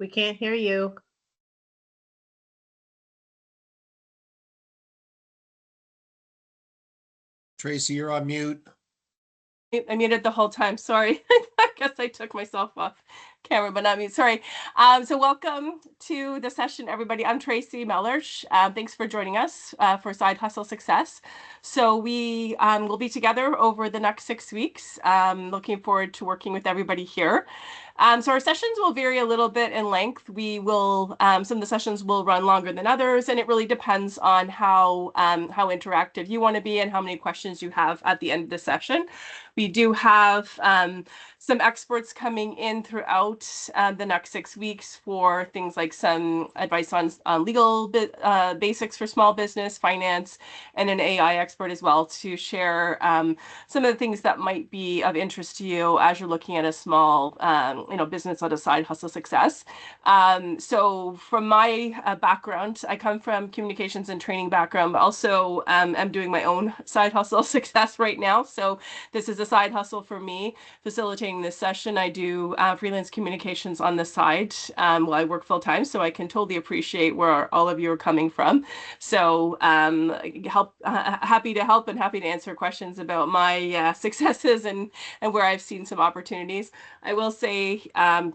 We can't hear you. Tracy, you're on mute. I muted the whole time. Sorry. I guess I took myself off camera, but not mute. Sorry. So welcome to the session, everybody. I'm Tracy Mellersh. Thanks for joining us for Side Hustle Success. So we will be together over the next 6 weeks. Looking forward to working with everybody here. So our sessions will vary a little bit in length. We will, some of the sessions will run longer than others, and it really depends on how interactive you want to be and how many questions you have at the end of the session. We do have some experts coming in throughout the next 6 weeks for things like some advice on legal basics for small business, finance, and an AI expert as well to share some of the things that might be of interest to you as you're looking at a small business on a side hustle success. So from my background, I come from communications and training background, but also I'm doing my own side hustle success right now. So this is a side hustle for me, facilitating this session. I do freelance communications on the side while I work full time, so I can totally appreciate where all of you are coming from. So happy to help and happy to answer questions about my successes and where I've seen some opportunities. I will say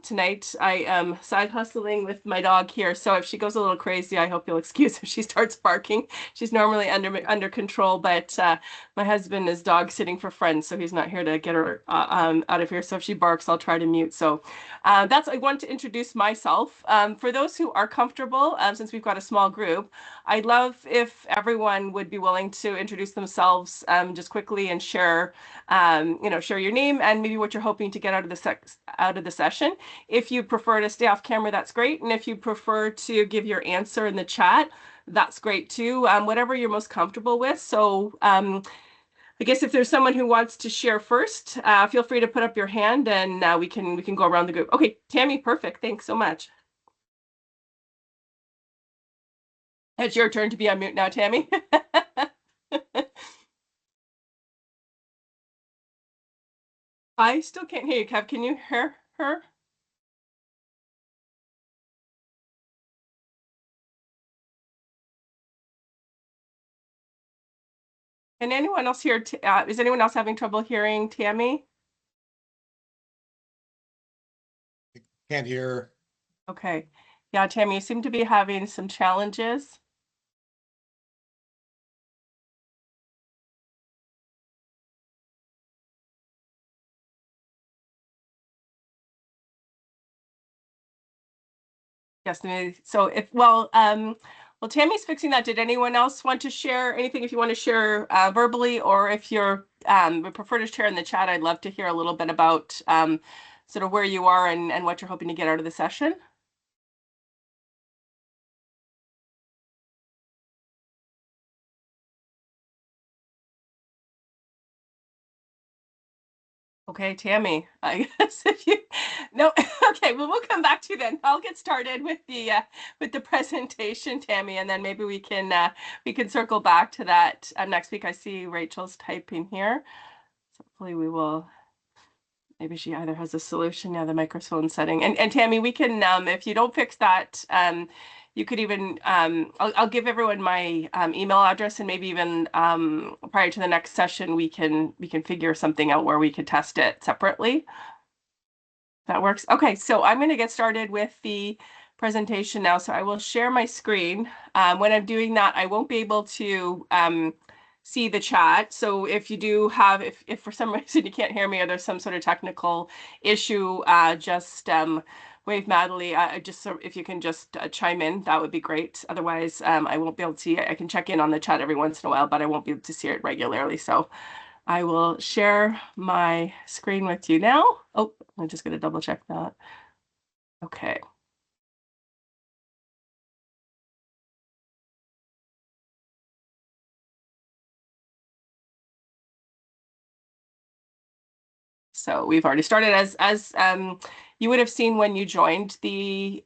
tonight I am side hustling with my dog here, so if she goes a little crazy, I hope you'll excuse if she starts barking. She's normally under control, but my husband is dog sitting for friends, so he's not here to get her out of here. So if she barks, I'll try to mute. So I want to introduce myself. For those who are comfortable, since we've got a small group, I'd love if everyone would be willing to introduce themselves just quickly and share your name and maybe what you're hoping to get out of the session. If you prefer to stay off camera, that's great. And if you prefer to give your answer in the chat, that's great too. Whatever you're most comfortable with. So I guess if there's someone who wants to share first, feel free to put up your hand and we can go around the group. Okay, Tammy, perfect. Thanks so much. It's your turn to be on mute now, Tammy. I still can't hear you, Kev. Can you hear her? And anyone else here? Is anyone else having trouble hearing Tammy? Can't hear. Okay. Yeah, Tammy, you seem to be having some challenges. Yes, so well, Tammy's fixing that. Did anyone else want to share anything? If you want to share verbally, or if you're would prefer to share in the chat, I'd love to hear a little bit about sort of where you are and what you're hoping to get out of the session. Okay, Tammy, I guess if you no, okay, well, we'll come back to you then. I'll get started with the presentation, Tammy, and then maybe we can circle back to that next week. I see Rachel's typing here, so hopefully we will. Maybe she either has a solution, the microphone setting, and Tammy, we can if you don't fix that, you could even I'll give everyone my email address, and maybe even prior to the next session we can figure something out where we could test it separately. That works. Okay, so I'm going to get started with the presentation now. So I will share my screen. When I'm doing that, I won't be able to see the chat. So if you do have, if for some reason you can't hear me or there's some sort of technical issue, just wave madly. If you can just chime in, that would be great. Otherwise, I won't be able to see it. I can check in on the chat every once in a while, but I won't be able to see it regularly. So I will share my screen with you now. Oh, I'm just going to double check that. Okay. So we've already started. As you would have seen when you joined the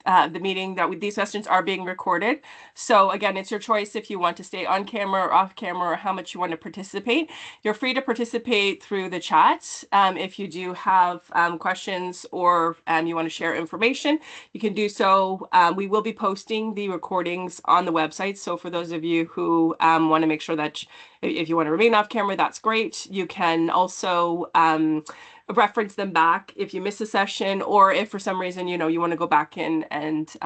the meeting that these sessions are being recorded. So again, it's your choice if you want to stay on camera or off camera or how much you want to participate. You're free to participate through the chat. If you do have questions or you want to share information, you can do so. We will be posting the recordings on the website. So for those of you who want to make sure that if you want to remain off camera, that's great. You can also reference them back if you miss a session, or if for some reason you want to go back in and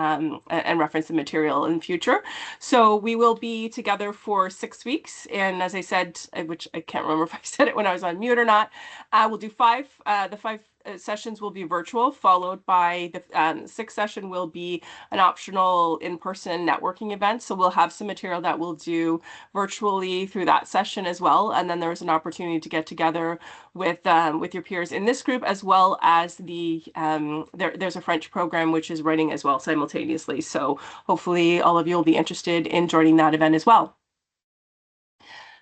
reference the material in future. So we will be together for 6 weeks, and as I said, which I can't remember if I said it when I was on mute or not, we'll do five. The five sessions will be virtual, followed by the sixth session will be an optional in-person networking event. So we'll have some material that we'll do virtually through that session as well, and then there's an opportunity to get together with your peers in this group, as well as there's a French program which is running as well simultaneously. So hopefully all of you will be interested in joining that event as well.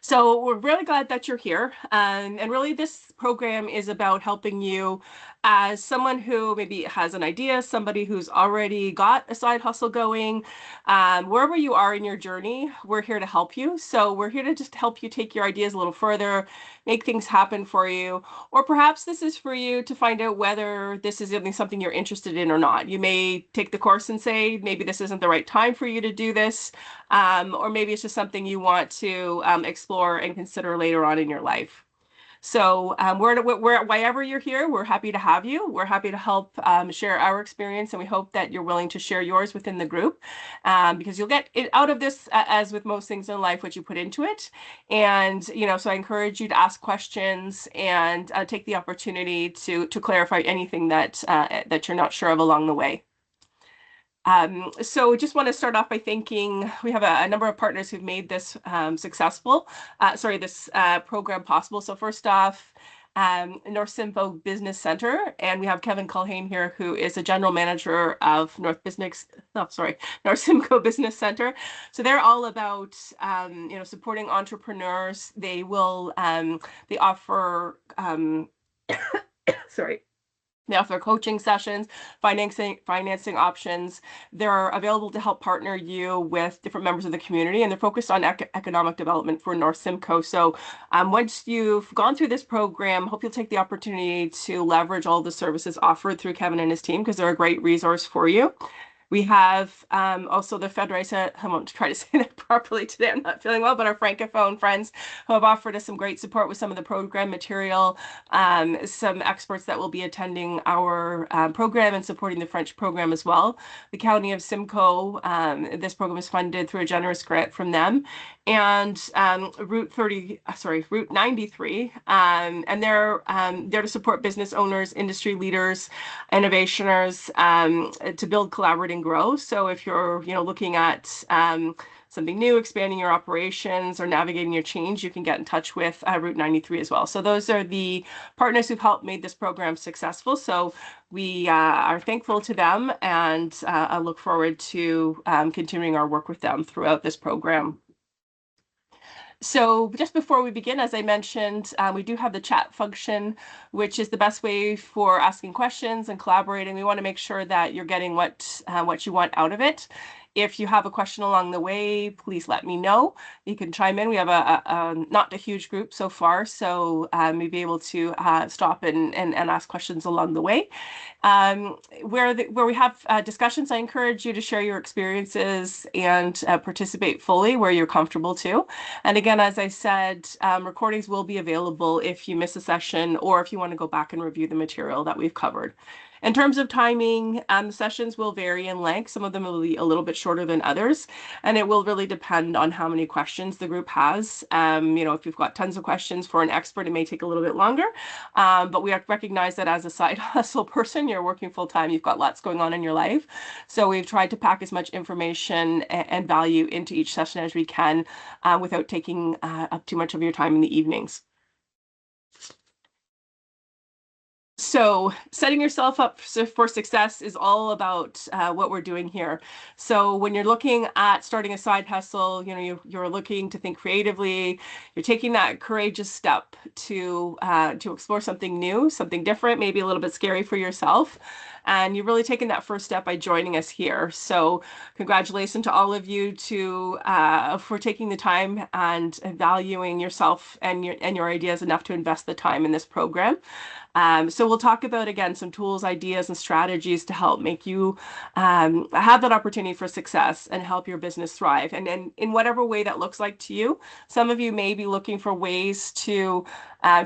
So we're really glad that you're here. And really this program is about helping you as someone who maybe has an idea, somebody who's already got a side hustle going, wherever you are in your journey, we're here to help you. So we're here to just help you take your ideas a little further, make things happen for you, or perhaps this is for you to find out whether this is something you're interested in or not. You may take the course and say, maybe this isn't the right time for you to do this, or maybe it's just something you want to explore and consider later on in your life. So wherever you're here, we're happy to have you. We're happy to help share our experience, and we hope that you're willing to share yours within the group, because you'll get it out of this, as with most things in life, what you put into it. And so I encourage you to ask questions and take the opportunity to clarify anything that you're not sure of along the way. So just want to start off by thanking, we have a number of partners who've made this this program possible. So first off, North Simcoe Business Center, and we have Kevin Culhane here, who is a general manager of North Simcoe Business Center. So they're all about supporting entrepreneurs. They will they offer They offer coaching sessions, financing options. They're available to help partner you with different members of the community, and they're focused on economic development for North Simcoe. So once you've gone through this program, hope you'll take the opportunity to leverage all the services offered through Kevin and his team, because they're a great resource for you. We have also the Fédération, I won't try to say that properly today, I'm not feeling well, but our francophone friends who have offered us some great support with some of the program material, some experts that will be attending our program and supporting the French program as well. The County of Simcoe, this program is funded through a generous grant from them, and Route 93, and they're there to support business owners, industry leaders, innovationers, to build, collaborate, and grow. So if you're looking at something new, expanding your operations, or navigating your change, you can get in touch with Route 93 as well. So those are the partners who've helped make this program successful. So we are thankful to them, and I look forward to continuing our work with them throughout this program. So just before we begin, as I mentioned, we do have the chat function, which is the best way for asking questions and collaborating. We want to make sure that you're getting what you want out of it. If you have a question along the way, please let me know. You can chime in. We have a not a huge group so far, so we'll be able to stop and ask questions along the way. Where we have discussions, I encourage you to share your experiences and participate fully where you're comfortable to. And again, as I said, recordings will be available if you miss a session, or if you want to go back and review the material that we've covered. In terms of timing, sessions will vary in length. Some of them will be a little bit shorter than others, and it will really depend on how many questions the group has. If you've got tons of questions for an expert, it may take a little bit longer, but we recognize that as a side hustle person, you're working full time, you've got lots going on in your life. So we've tried to pack as much information and value into each session as we can, without taking up too much of your time in the evenings. So setting yourself up for success is all about what we're doing here. So when you're looking at starting a side hustle, you're looking to think creatively, you're taking that courageous step to explore something new, something different, maybe a little bit scary for yourself. And you've really taken that first step by joining us here. So congratulations to all of you for taking the time and valuing yourself and your ideas enough to invest the time in this program. So we'll talk about, again, some tools, ideas, and strategies to help make you have that opportunity for success and help your business thrive. And in whatever way that looks like to you, some of you may be looking for ways to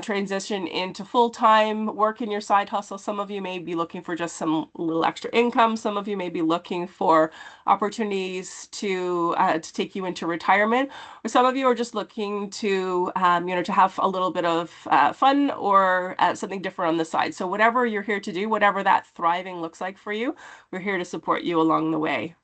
transition into full-time work in your side hustle. Some of you may be looking for just some little extra income. Some of you may be looking for opportunities to take you into retirement, or some of you are just looking to to have a little bit of fun or something different on the side. So whatever you're here to do, whatever that thriving looks like for you, we're here to support you along the way.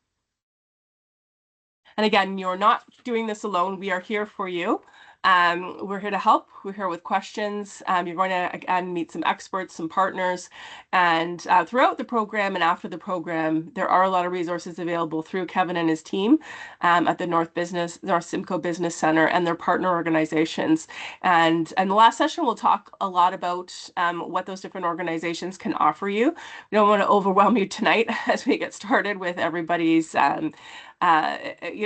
And again, you're not doing this alone. We are here for you. We're here to help. We're here with questions. You're going to, again, meet some experts, some partners. And throughout the program and after the program, there are a lot of resources available through Kevin and his team at the North Simcoe Business Center and their partner organizations. And the last session, we'll talk a lot about what those different organizations can offer you. We don't want to overwhelm you tonight as we get started with everybody's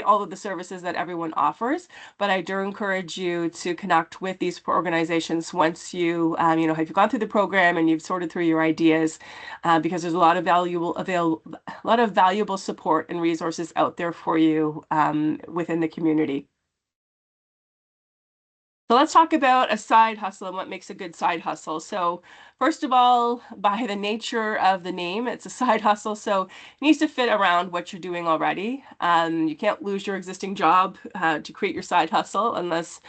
all of the services that everyone offers, but I do encourage you to connect with these organizations once you, have you gone through the program and you've sorted through your ideas, because there's a lot of valuable support and resources out there for you within the community. So let's talk about a side hustle and what makes a good side hustle. So first of all, by the nature of the name, it's a side hustle. So it needs to fit around what you're doing already. You can't lose your existing job to create your side hustle unless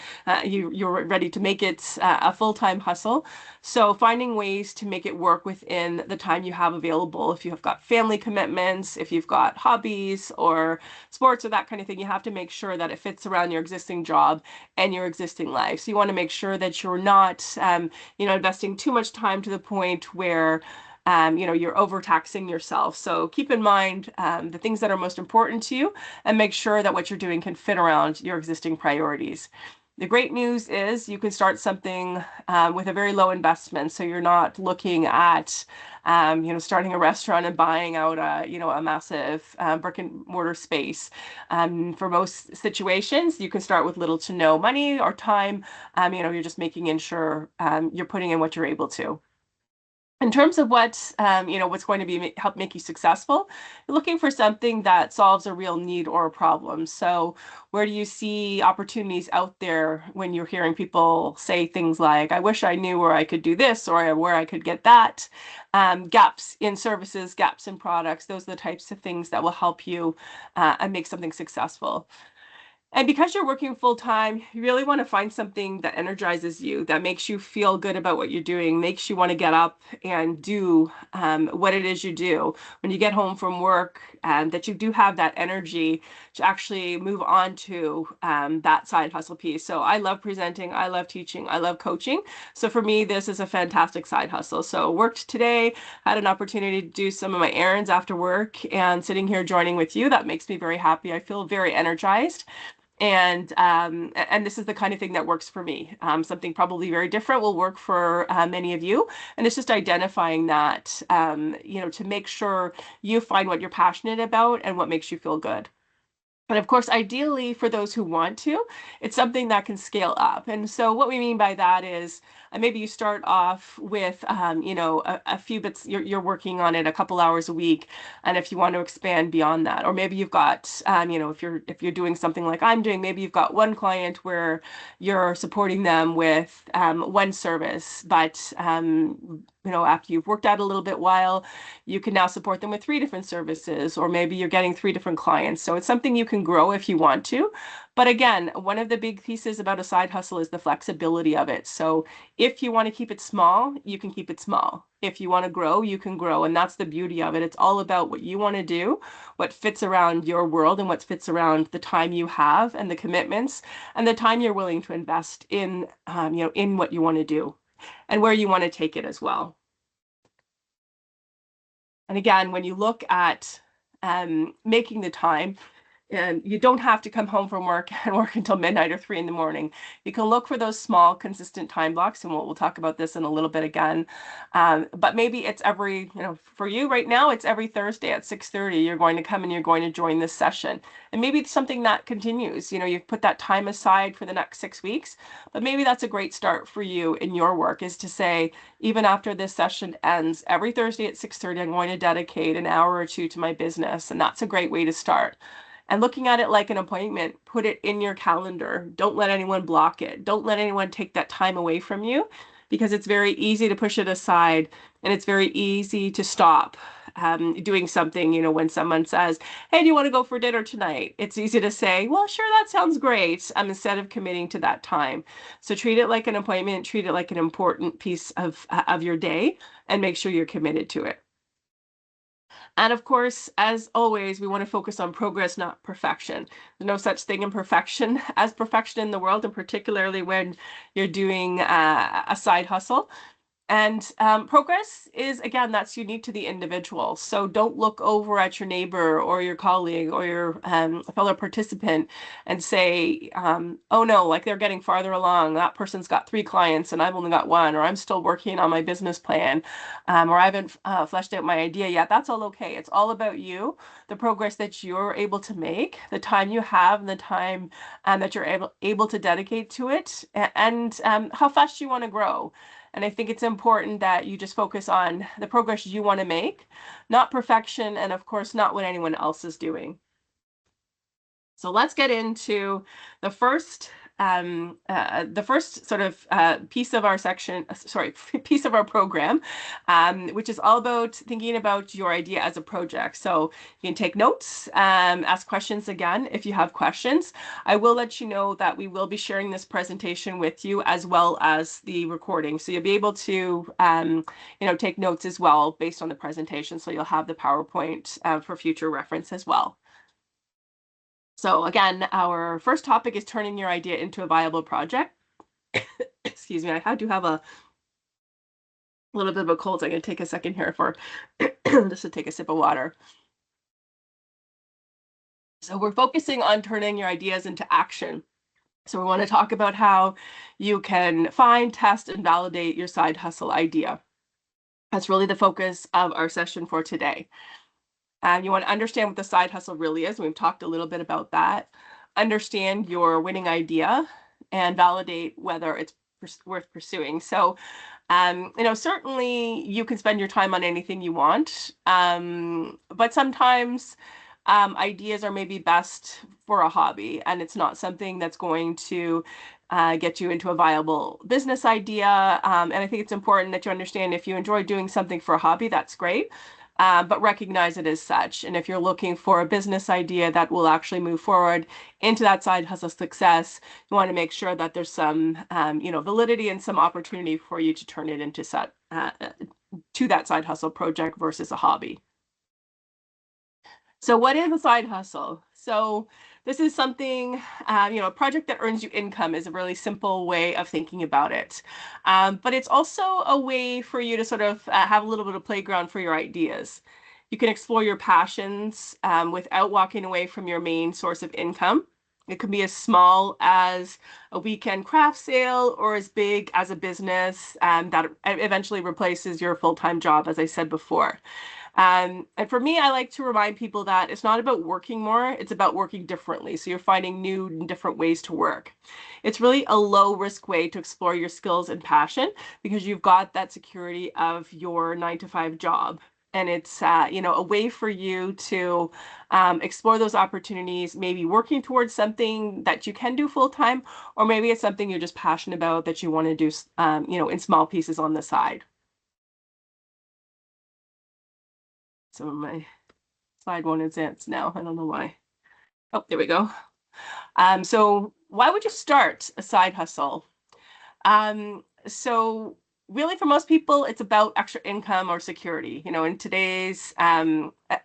you're ready to make it a full-time hustle. So finding ways to make it work within the time you have available. If you've got family commitments, if you've got hobbies or sports or that kind of thing, you have to make sure that it fits around your existing job and your existing life. So you want to make sure that you're not, investing too much time to the point where, you're overtaxing yourself. So keep in mind the things that are most important to you and make sure that what you're doing can fit around your existing priorities. The great news is you can start something with a very low investment. So you're not looking at, starting a restaurant and buying out a massive brick and mortar space. For most situations, you can start with little to no money or time. You're just making sure you're putting in what you're able to. In terms of what's going to help make you successful, you're looking for something that solves a real need or a problem. So where do you see opportunities out there when you're hearing people say things like, I wish I knew where I could do this or where I could get that? Gaps in services, gaps in products, those are the types of things that will help you and make something successful. And because you're working full time, you really want to find something that energizes you, that makes you feel good about what you're doing, makes you want to get up and do what it is you do. When you get home from work, that you do have that energy to actually move on to that side hustle piece. So I love presenting, I love teaching, I love coaching. So for me, this is a fantastic side hustle. So worked today, had an opportunity to do some of my errands after work, and sitting here joining with you, that makes me very happy. I feel very energized. And this is the kind of thing that works for me. Something probably very different will work for many of you. And it's just identifying that, to make sure you find what you're passionate about and what makes you feel good. And of course, ideally for those who want to, it's something that can scale up. And so what we mean by that is maybe you start off with, a few bits, you're working on it a couple hours a week. And if you want to expand beyond that, or maybe you've got, if you're doing something like I'm doing, maybe you've got one client where you're supporting them with one service, but, after you've worked out a little bit while, you can now support them with 3 different services, or maybe you're getting 3 different clients. So it's something you can grow if you want to. But again, one of the big pieces about a side hustle is the flexibility of it. So if you want to keep it small, you can keep it small. If you want to grow, you can grow. And that's the beauty of it. It's all about what you want to do, what fits around your world and what fits around the time you have and the commitments and the time you're willing to invest in, in what you want to do and where you want to take it as well. And again, when you look at making the time, And you don't have to come home from work and work until midnight or 3 in the morning. You can look for those small, consistent time blocks, and we'll talk about this in a little bit again. But maybe it's every, for you right now, it's every Thursday at 6:30. You're going to come and you're going to join this session. And maybe it's something that continues. You've put that time aside for the next 6 weeks, but maybe that's a great start for you in your work, is to say, even after this session ends, every Thursday at 6:30, I'm going to dedicate an hour or two to my business. And that's a great way to start. And looking at it like an appointment, put it in your calendar. Don't let anyone block it. Don't let anyone take that time away from you, because it's very easy to push it aside, and it's very easy to stop doing something, when someone says, hey, do you want to go for dinner tonight? It's easy to say, well, sure, that sounds great, instead of committing to that time. So treat it like an appointment, treat it like an important piece of your day, and make sure you're committed to it. And of course, as always, we want to focus on progress, not perfection. There's no such thing in perfection as perfection in the world, and particularly when you're doing a side hustle. And progress is, again, that's unique to the individual. So don't look over at your neighbor or your colleague or your fellow participant and say, oh no, like they're getting farther along. That person's got 3 clients and I've only got 1, or I'm still working on my business plan, or I haven't fleshed out my idea yet. That's all okay. It's all about you, the progress that you're able to make, the time you have, and the time that you're able to dedicate to it, and how fast you want to grow. And I think it's important that you just focus on the progress you want to make, not perfection, and of course, not what anyone else is doing. So let's get into the first sort of piece of our piece of our program, which is all about thinking about your idea as a project. So you can take notes, ask questions again if you have questions. I will let you know that we will be sharing this presentation with you as well as the recording. So you'll be able to, take notes as well based on the presentation. So you'll have the PowerPoint for future reference as well. So again, our first topic is turning your idea into a viable project. Excuse me, I do have a little bit of a cold, so I'm going to take a second here for just to take a sip of water. So we're focusing on turning your ideas into action. So we want to talk about how you can find, test, and validate your side hustle idea. That's really the focus of our session for today. You want to understand what the side hustle really is. We've talked a little bit about that. Understand your winning idea and validate whether it's worth pursuing. So, certainly you can spend your time on anything you want, but sometimes ideas are maybe best for a hobby, and it's not something that's going to get you into a viable business idea. And I think it's important that you understand, if you enjoy doing something for a hobby, that's great. But recognize it as such. And if you're looking for a business idea that will actually move forward into that side hustle success, you want to make sure that there's some, validity and some opportunity for you to turn it into to that side hustle project versus a hobby. So what is a side hustle? So this is something, a project that earns you income is a really simple way of thinking about it. But it's also a way for you to sort of have a little bit of playground for your ideas. You can explore your passions without walking away from your main source of income. It can be as small as a weekend craft sale or as big as a business that eventually replaces your full-time job, as I said before. And for me, I like to remind people that it's not about working more, it's about working differently. So you're finding new and different ways to work. It's really a low risk way to explore your skills and passion, because you've got that security of your 9-to-5 job. And it's, a way for you to explore those opportunities, maybe working towards something that you can do full time, or maybe it's something you're just passionate about that you want to do, in small pieces on the side. So my slide won't advance now. I don't know why. Oh, there we go. So why would you start a side hustle? So really, for most people, it's about extra income or security. In today's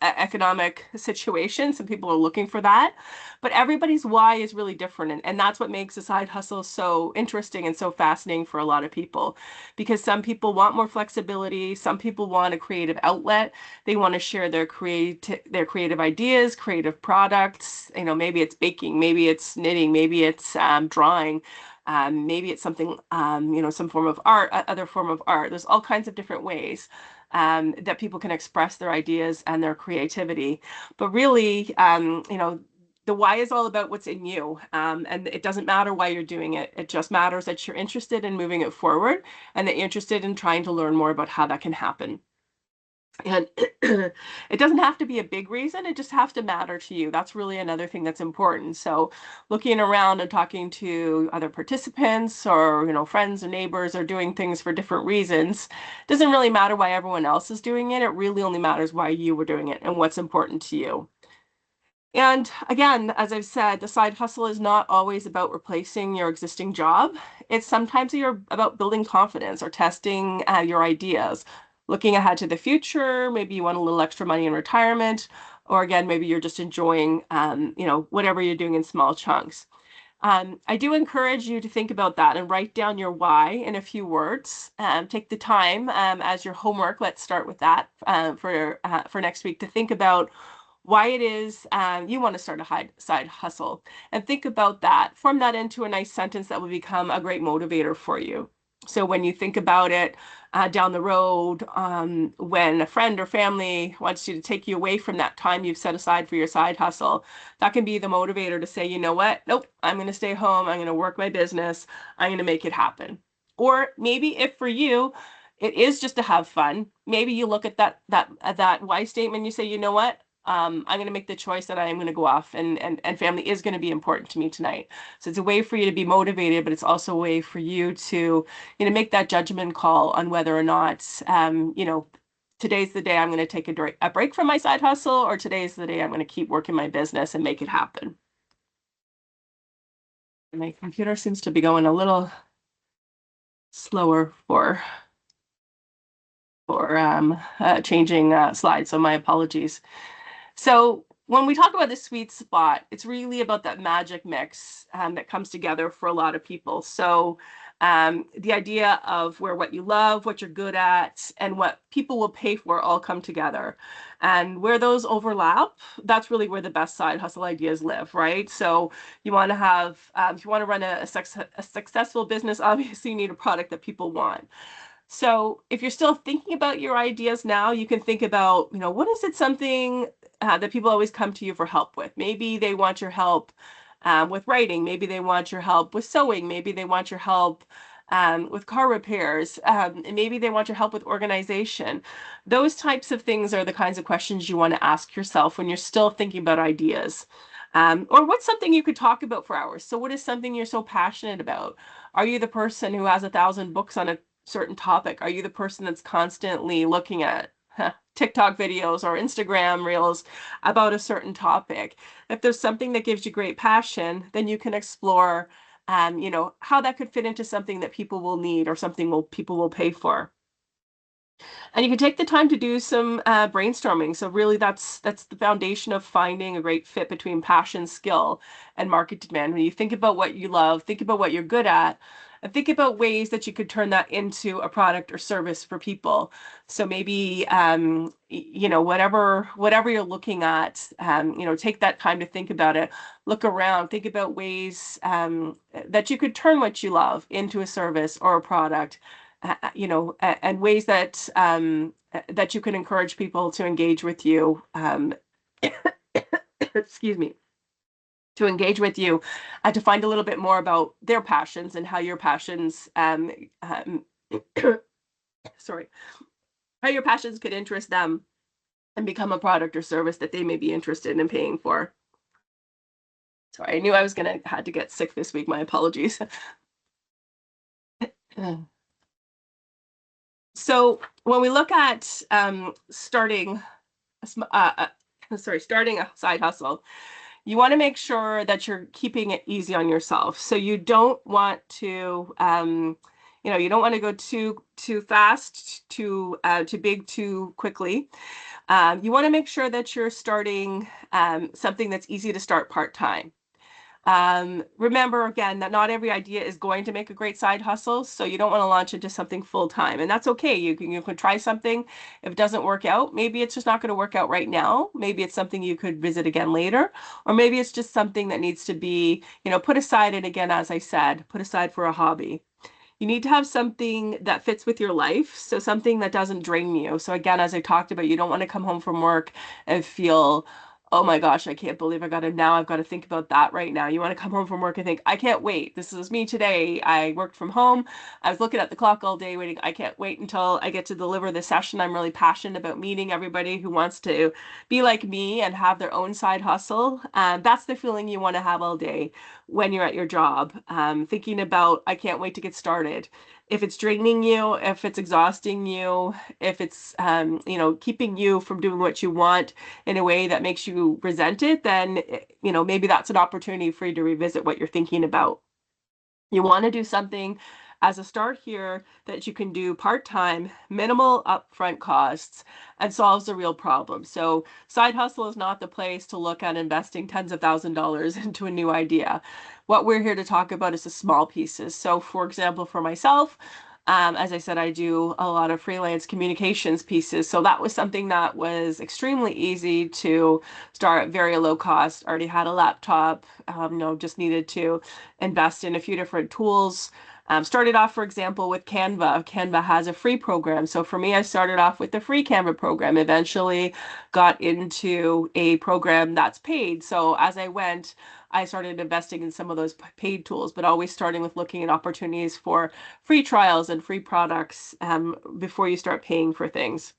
economic situation, some people are looking for that, but everybody's why is really different. And that's what makes a side hustle so interesting and so fascinating for a lot of people, because some people want more flexibility. Some people want a creative outlet. They want to share their creative ideas, creative products. Maybe it's baking, maybe it's knitting, maybe it's drawing. Maybe it's something, some form of art, other form of art. There's all kinds of different ways that people can express their ideas and their creativity. But really, the why is all about what's in you. And it doesn't matter why you're doing it. It just matters that you're interested in moving it forward and that you're interested in trying to learn more about how that can happen. And it doesn't have to be a big reason. It just has to matter to you. That's really another thing that's important. So looking around and talking to other participants or, friends or neighbors are doing things for different reasons. Doesn't really matter why everyone else is doing it. It really only matters why you were doing it and what's important to you. And again, as I've said, the side hustle is not always about replacing your existing job. It's sometimes you're about building confidence or testing your ideas, looking ahead to the future. Maybe you want a little extra money in retirement, or again, maybe you're just enjoying, whatever you're doing in small chunks. I do encourage you to think about that and write down your why in a few words. Take the time as your homework. Let's start with that for next week to think about why it is you want to start a side hustle, and think about that. Form that into a nice sentence that will become a great motivator for you. So when you think about it down the road, when a friend or family wants you to take you away from that time you've set aside for your side hustle, that can be the motivator to say, you know what? Nope, I'm going to stay home. I'm going to work my business. I'm going to make it happen. Or maybe if for you, it is just to have fun. Maybe you look at that why statement and you say, you know what? I'm going to make the choice that I am going to go off, and family is going to be important to me tonight. So it's a way for you to be motivated, but it's also a way for you to, make that judgment call on whether or not, today's the day I'm going to take a break from my side hustle, or today's the day I'm going to keep working my business and make it happen. My computer seems to be going a little slower for changing slides, so my apologies. So when we talk about the sweet spot, it's really about that magic mix that comes together for a lot of people. So the idea of where what you love, what you're good at, and what people will pay for all come together. And where those overlap, that's really where the best side hustle ideas live, right? So you want to have, if you want to run a successful business, obviously you need a product that people want. So if you're still thinking about your ideas now, you can think about, what is it something that people always come to you for help with? Maybe they want your help with writing. Maybe they want your help with sewing. Maybe they want your help with car repairs. And maybe they want your help with organization. Those types of things are the kinds of questions you want to ask yourself when you're still thinking about ideas. Or what's something you could talk about for hours? So what is something you're so passionate about? Are you the person who has 1,000 books on a certain topic? Are you the person that's constantly looking at TikTok videos or Instagram reels about a certain topic? If there's something that gives you great passion, then you can explore, how that could fit into something that people will need or something people will pay for. And you can take the time to do some brainstorming. So really that's the foundation of finding a great fit between passion, skill, and market demand. When you think about what you love, think about what you're good at, and think about ways that you could turn that into a product or service for people. So maybe, whatever you're looking at, take that time to think about it. Look around, think about ways that you could turn what you love into a service or a product. And ways that that you can encourage people to engage with you. Excuse me, to engage with you, to find a little bit more about their passions and how your passions, sorry, how your passions could interest them and become a product or service that they may be interested in paying for. Sorry, I knew I was had to get sick this week. My apologies. So when we look at starting starting a side hustle, you want to make sure that you're keeping it easy on yourself. So you don't want to, You don't want to go too fast, too big, too quickly. You want to make sure that you're starting something that's easy to start part-time. Remember again that not every idea is going to make a great side hustle, so you don't want to launch into something full time, and that's okay. You can try something. If it doesn't work out, maybe it's just not going to work out right now. Maybe it's something you could visit again later, or maybe it's just something that needs to be, put aside. And again, as I said, put aside for a hobby. You need to have something that fits with your life, so something that doesn't drain you. So again, as I talked about, you don't want to come home from work and feel, oh my gosh, I can't believe I've got to think about that right now. You want to come home from work and think, I can't wait. This is me today. I worked from home. I was looking at the clock all day waiting. I can't wait until I get to deliver this session. I'm really passionate about meeting everybody who wants to be like me and have their own side hustle. That's the feeling you want to have all day when you're at your job, thinking about, I can't wait to get started. If it's draining you, if it's exhausting you, if it's, keeping you from doing what you want in a way that makes you resent it, then, maybe that's an opportunity for you to revisit what you're thinking about. You want to do something as a start here that you can do part-time, minimal upfront costs, and solves a real problem. So side hustle is not the place to look at investing tens of $1,000s into a new idea. What we're here to talk about is the small pieces. So for example, for myself, as I said, I do a lot of freelance communications pieces. So that was something that was extremely easy to start at very low cost. Already had a laptop, just needed to invest in a few different tools. Started off, for example, with Canva. Canva has a free program. So for me, I started off with the free Canva program, eventually got into a program that's paid. So as I went, I started investing in some of those paid tools, but always starting with looking at opportunities for free trials and free products before you start paying for things.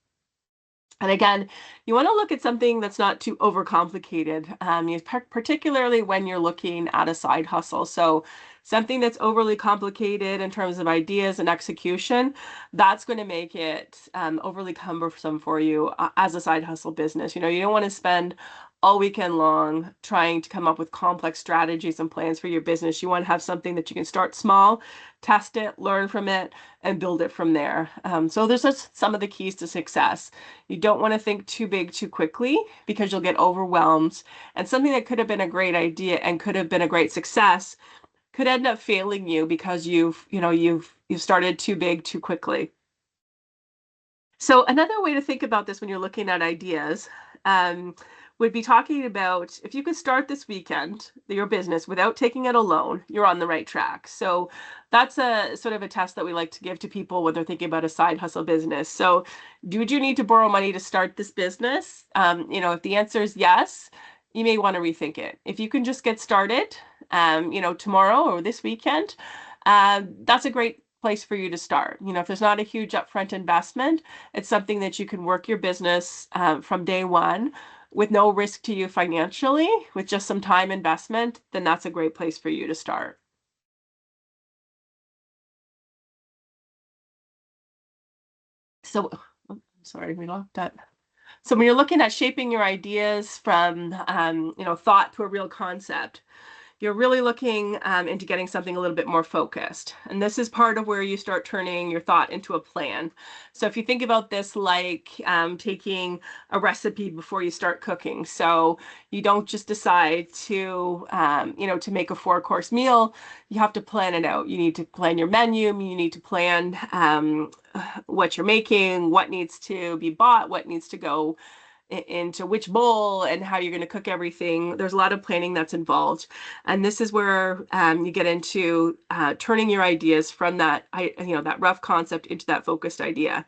And again, you want to look at something that's not too overcomplicated, particularly when you're looking at a side hustle. So something that's overly complicated in terms of ideas and execution, that's going to make it overly cumbersome for you as a side hustle business. You don't want to spend all weekend long trying to come up with complex strategies and plans for your business. You want to have something that you can start small, test it, learn from it, and build it from there. So there's just some of the keys to success. You don't want to think too big too quickly because you'll get overwhelmed. And something that could have been a great idea and could have been a great success could end up failing you because you've started too big too quickly. So another way to think about this when you're looking at ideas would be talking about if you could start this weekend, your business, without taking out a loan, you're on the right track. So that's a sort of a test that we like to give to people when they're thinking about a side hustle business. So would you need to borrow money to start this business? If the answer is yes, you may want to rethink it. If you can just get started, tomorrow or this weekend, that's a great place for you to start. If there's not a huge upfront investment, it's something that you can work your business from day one with no risk to you financially, with just some time investment, then that's a great place for you to start. So, sorry, we locked that. So when you're looking at shaping your ideas from, thought to a real concept, you're really looking into getting something a little bit more focused. And this is part of where you start turning your thought into a plan. So if you think about this like taking a recipe before you start cooking. So you don't just decide to make a 4-course meal. You have to plan it out. You need to plan your menu. You need to plan what you're making, what needs to be bought, what needs to go into which bowl, and how you're going to cook everything. There's a lot of planning that's involved. And this is where you get into turning your ideas from that rough concept into that focused idea.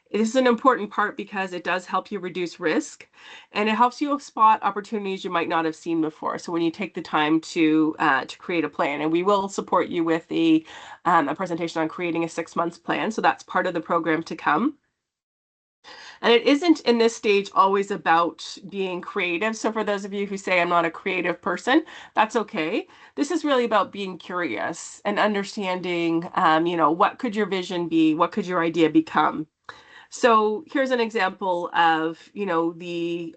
This is an important part because it does help you reduce risk, and it helps you spot opportunities you might not have seen before. So when you take the time to create a plan, and we will support you with a presentation on creating a 6-month plan. So that's part of the program to come. And it isn't in this stage always about being creative. So for those of you who say I'm not a creative person, that's okay. This is really about being curious and understanding, what could your vision be? What could your idea become? So here's an example of, the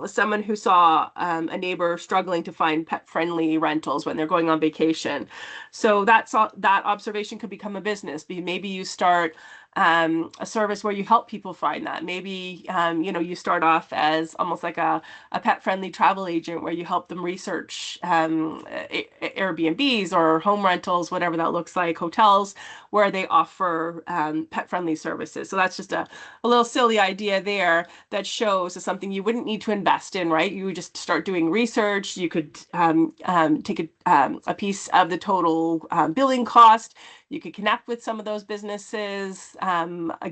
someone who saw a neighbor struggling to find pet-friendly rentals when they're going on vacation. So that observation could become a business. Maybe you start a service where you help people find that. Maybe you start off as almost like a pet-friendly travel agent where you help them research Airbnbs or home rentals, whatever that looks like, hotels where they offer pet-friendly services. So that's just a little silly idea there that shows as something you wouldn't need to invest in, right? You would just start doing research. You could take a piece of the total billing cost. You could connect with some of those businesses,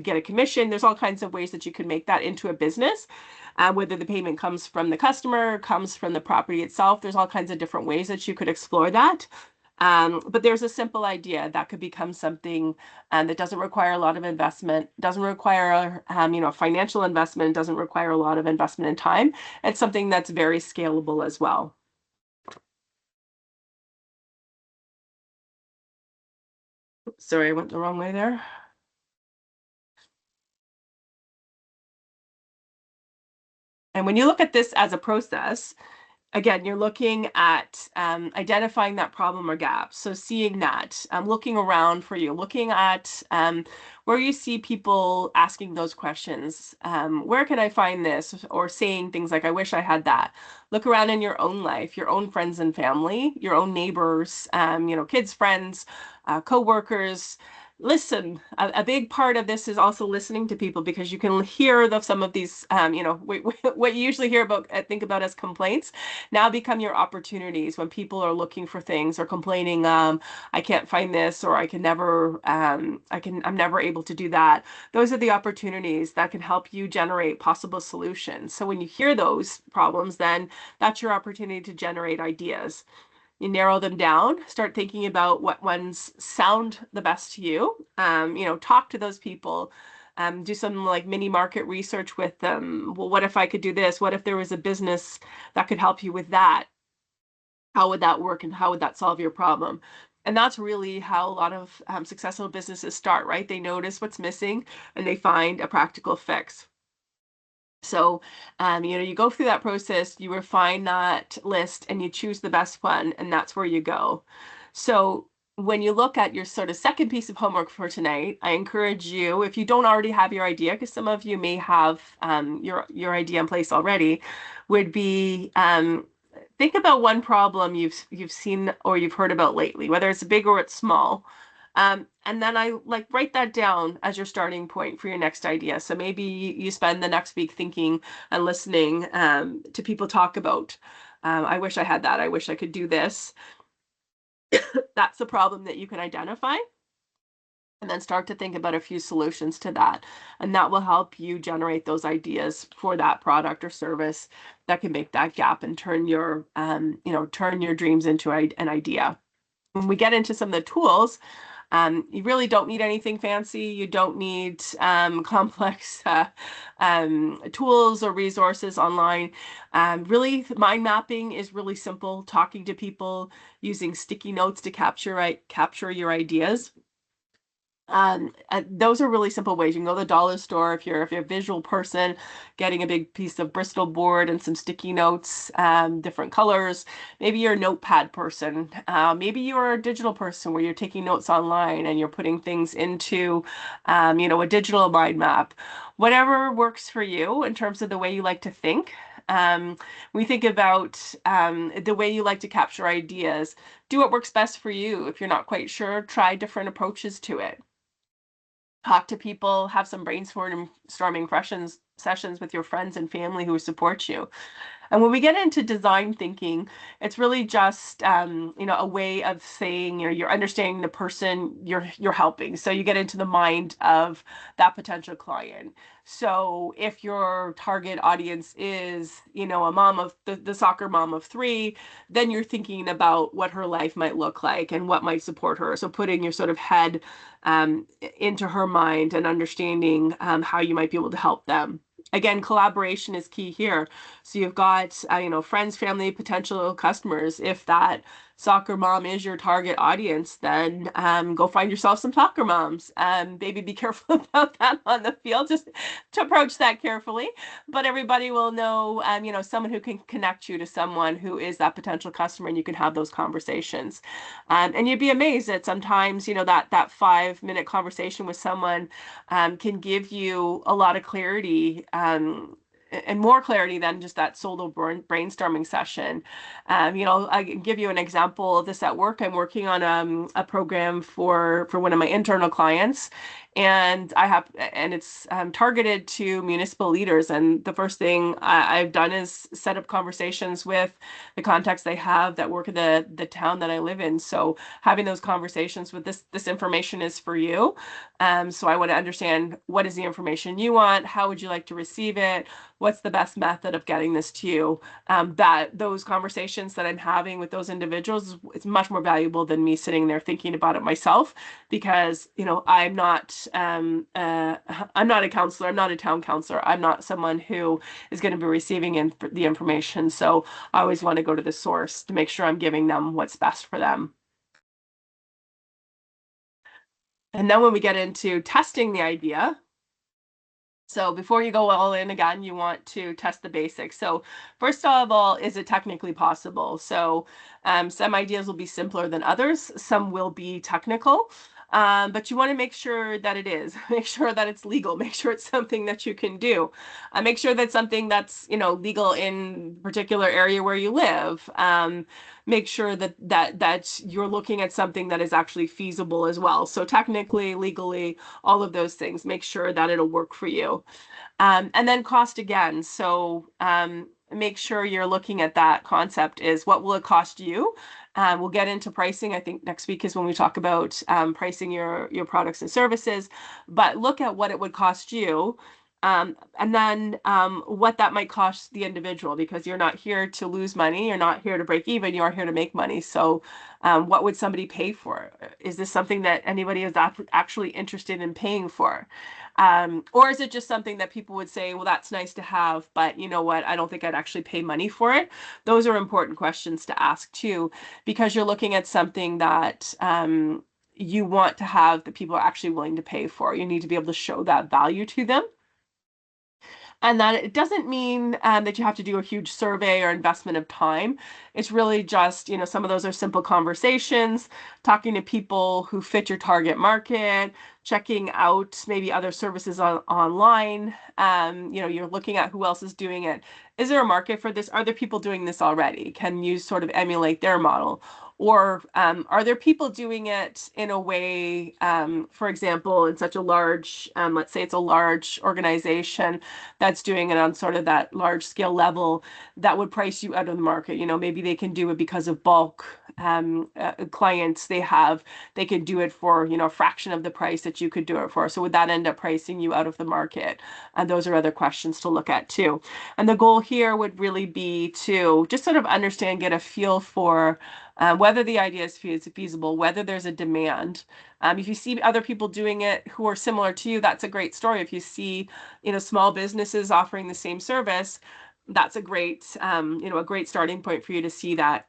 get a commission. There's all kinds of ways that you could make that into a business. Whether the payment comes from the customer, comes from the property itself, there's all kinds of different ways that you could explore that. But there's a simple idea that could become something that doesn't require a lot of investment, doesn't require financial investment, doesn't require a lot of investment in time. It's something that's very scalable as well. Sorry, I went the wrong way there. And when you look at this as a process, again, you're looking at identifying that problem or gap. So seeing that, looking around for you, looking at where you see people asking those questions. Where can I find this? Or saying things like, I wish I had that. Look around in your own life, your own friends and family, your own neighbors, kids, friends, co-workers. Listen, a big part of this is also listening to people, because you can hear some of these, what you usually hear about, think about as complaints, now become your opportunities when people are looking for things or complaining, I can't find this, or I'm never able to do that. Those are the opportunities that can help you generate possible solutions. So when you hear those problems, then that's your opportunity to generate ideas. You narrow them down, start thinking about what ones sound the best to you. Talk to those people. Do some like mini market research with them. Well, what if I could do this? What if there was a business that could help you with that? How would that work, and how would that solve your problem? And that's really how a lot of successful businesses start, right? They notice what's missing and they find a practical fix. So, you go through that process, you refine that list, and you choose the best one, and that's where you go. So, when you look at your sort of second piece of homework for tonight, I encourage you, if you don't already have your idea, because some of you may have your idea in place already, would be think about one problem you've seen or you've heard about lately, whether it's big or it's small. And then I like write that down as your starting point for your next idea. So maybe you spend the next week thinking and listening to people talk about, I wish I had that. I wish I could do this. That's the problem that you can identify. And then start to think about a few solutions to that. And that will help you generate those ideas for that product or service that can make that gap and turn your dreams into an idea. When we get into some of the tools, you really don't need anything fancy. You don't need complex tools or resources online. Really, mind mapping is really simple. Talking to people, using sticky notes to capture your ideas. Those are really simple ways. You can go to the dollar store if you're a visual person, getting a big piece of Bristol board and some sticky notes, different colors. Maybe you're a notepad person. Maybe you're a digital person where you're taking notes online and you're putting things into, a digital mind map. Whatever works for you in terms of the way you like to think. We think about the way you like to capture ideas. Do what works best for you. If you're not quite sure, try different approaches to it. Talk to people, have some brainstorming sessions with your friends and family who support you. And when we get into design thinking, it's really just a way of saying you're understanding the person you're helping. So you get into the mind of that potential client. So if your target audience is a mom of the soccer mom of 3, then you're thinking about what her life might look like and what might support her. So putting your sort of head into her mind and understanding how you might be able to help them. Again, collaboration is key here. So you've got, friends, family, potential customers. If that soccer mom is your target audience, then go find yourself some soccer moms. Maybe be careful about that on the field, just to approach that carefully. But everybody will know, someone who can connect you to someone who is that potential customer, and you can have those conversations. And you'd be amazed that sometimes, that 5-minute conversation with someone can give you a lot of clarity, and more clarity than just that solo brainstorming session. I can give you an example of this at work. I'm working on a program for one of my internal clients, and it's targeted to municipal leaders. And the first thing I've done is set up conversations with the contacts they have that work in the town that I live in. So having those conversations with this information is for you. So I want to understand, what is the information you want? How would you like to receive it? What's the best method of getting this to you? That those conversations that I'm having with those individuals is much more valuable than me sitting there thinking about it myself, because I'm not a counselor. I'm not a town counselor. I'm not someone who is going to be receiving the information. So I always want to go to the source to make sure I'm giving them what's best for them. And then when we get into testing the idea, so before you go all in again, you want to test the basics. So first of all, is it technically possible? So some ideas will be simpler than others. Some will be technical. But you want to make sure that it is. Make sure that it's legal. Make sure it's something that you can do. Make sure that something that's legal in particular area where you live. Make sure that you're looking at something that is actually feasible as well. So technically, legally, all of those things. Make sure that it'll work for you. And then cost again. So make sure you're looking at that concept is, what will it cost you? We'll get into pricing. I think next week is when we talk about pricing your products and services, but look at what it would cost you. And then what that might cost the individual, because you're not here to lose money. You're not here to break even. You are here to make money. So what would somebody pay for? Is this something that anybody is actually interested in paying for? Or is it just something that people would say, well, that's nice to have, but you know what? I don't think I'd actually pay money for it. Those are important questions to ask too, because you're looking at something that you want to have that people are actually willing to pay for. You need to be able to show that value to them. And that it doesn't mean that you have to do a huge survey or investment of time. It's really just, some of those are simple conversations, talking to people who fit your target market, checking out maybe other services online. You're looking at who else is doing it. Is there a market for this? Are there people doing this already? Can you sort of emulate their model? Or are there people doing it in a way, for example, in such a large, let's say it's a large organization that's doing it on sort of that large scale level, that would price you out of the market. Maybe they can do it because of bulk clients they have. They could do it for, a fraction of the price that you could do it for. So would that end up pricing you out of the market? And those are other questions to look at too. And the goal here would really be to just sort of understand, get a feel for whether the idea is feasible, whether there's a demand. If you see other people doing it who are similar to you, that's a great story. If you see, small businesses offering the same service, that's a great, a great starting point for you to see that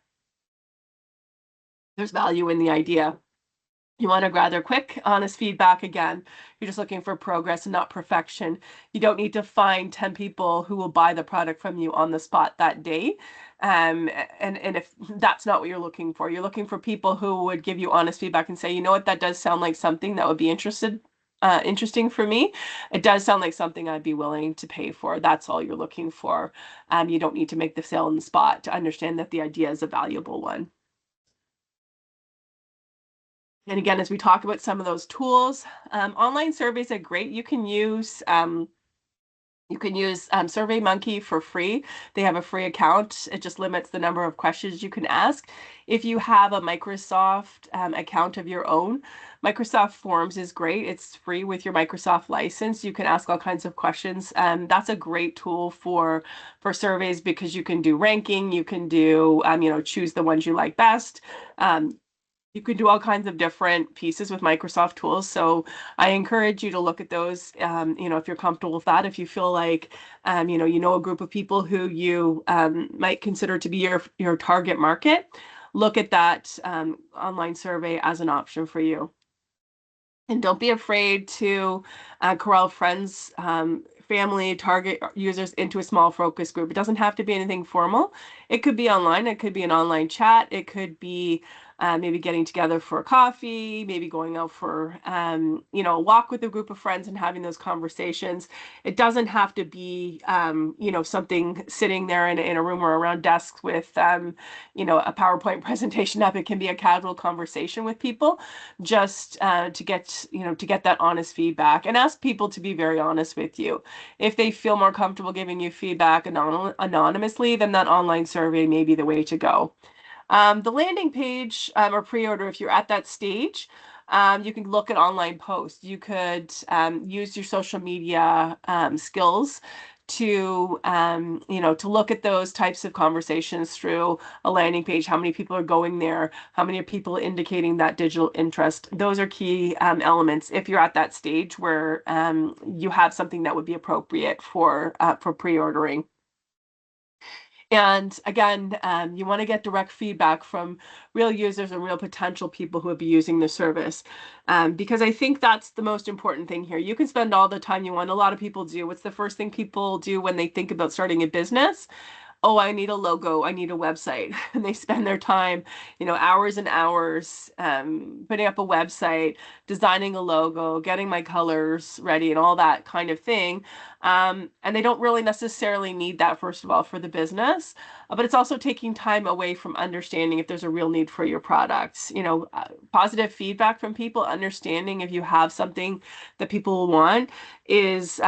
there's value in the idea. You want to gather quick, honest feedback. Again, you're just looking for progress and not perfection. You don't need to find 10 people who will buy the product from you on the spot that day. And if that's not what you're looking for for people who would give you honest feedback and say, what, that does sound like something that would be interesting for me. It does sound like something I'd be willing to pay for. That's all you're looking for. You don't need to make the sale on the spot to understand that the idea is a valuable one. And again, as we talk about some of those tools, online surveys are great. You can use SurveyMonkey for free. They have a free account. It just limits the number of questions you can ask. If you have a Microsoft account of your own, Microsoft Forms is great. It's free with your Microsoft license. You can ask all kinds of questions. That's a great tool for surveys, because you can do ranking. You can do, choose the ones you like best. You can do all kinds of different pieces with Microsoft tools. So I encourage you to look at those, if you're comfortable with that. If you feel like, a group of people who you might consider to be your target market, look at that online survey as an option for you. And don't be afraid to corral friends, family, target users into a small focus group. It doesn't have to be anything formal. It could be online. It could be an online chat. It could be maybe getting together for a coffee, maybe going out for, a walk with a group of friends and having those conversations. It doesn't have to be, something sitting there in a room or around desks with, a PowerPoint presentation up. It can be a casual conversation with people, just to get that honest feedback, and ask people to be very honest with you. If they feel more comfortable giving you feedback anonymously, then that online survey may be the way to go. The landing page or pre-order, if you're at that stage, you can look at online posts. You could use your social media skills to look at those types of conversations through a landing page. How many people are going there? How many people indicating that digital interest? Those are key elements if you're at that stage where you have something that would be appropriate for pre-ordering. And again, you want to get direct feedback from real users and real potential people who will be using the service, because I think that's the most important thing here. You can spend all the time you want. A lot of people do. What's the first thing people do when they think about starting a business? Oh, I need a logo, I need a website. And they spend their time, hours and hours putting up a website, designing a logo, getting my colors ready, and all that kind of thing. And they don't really necessarily need that, first of all, for the business, but it's also taking time away from understanding if there's a real need for your products. Positive feedback from people, understanding if you have something that people want is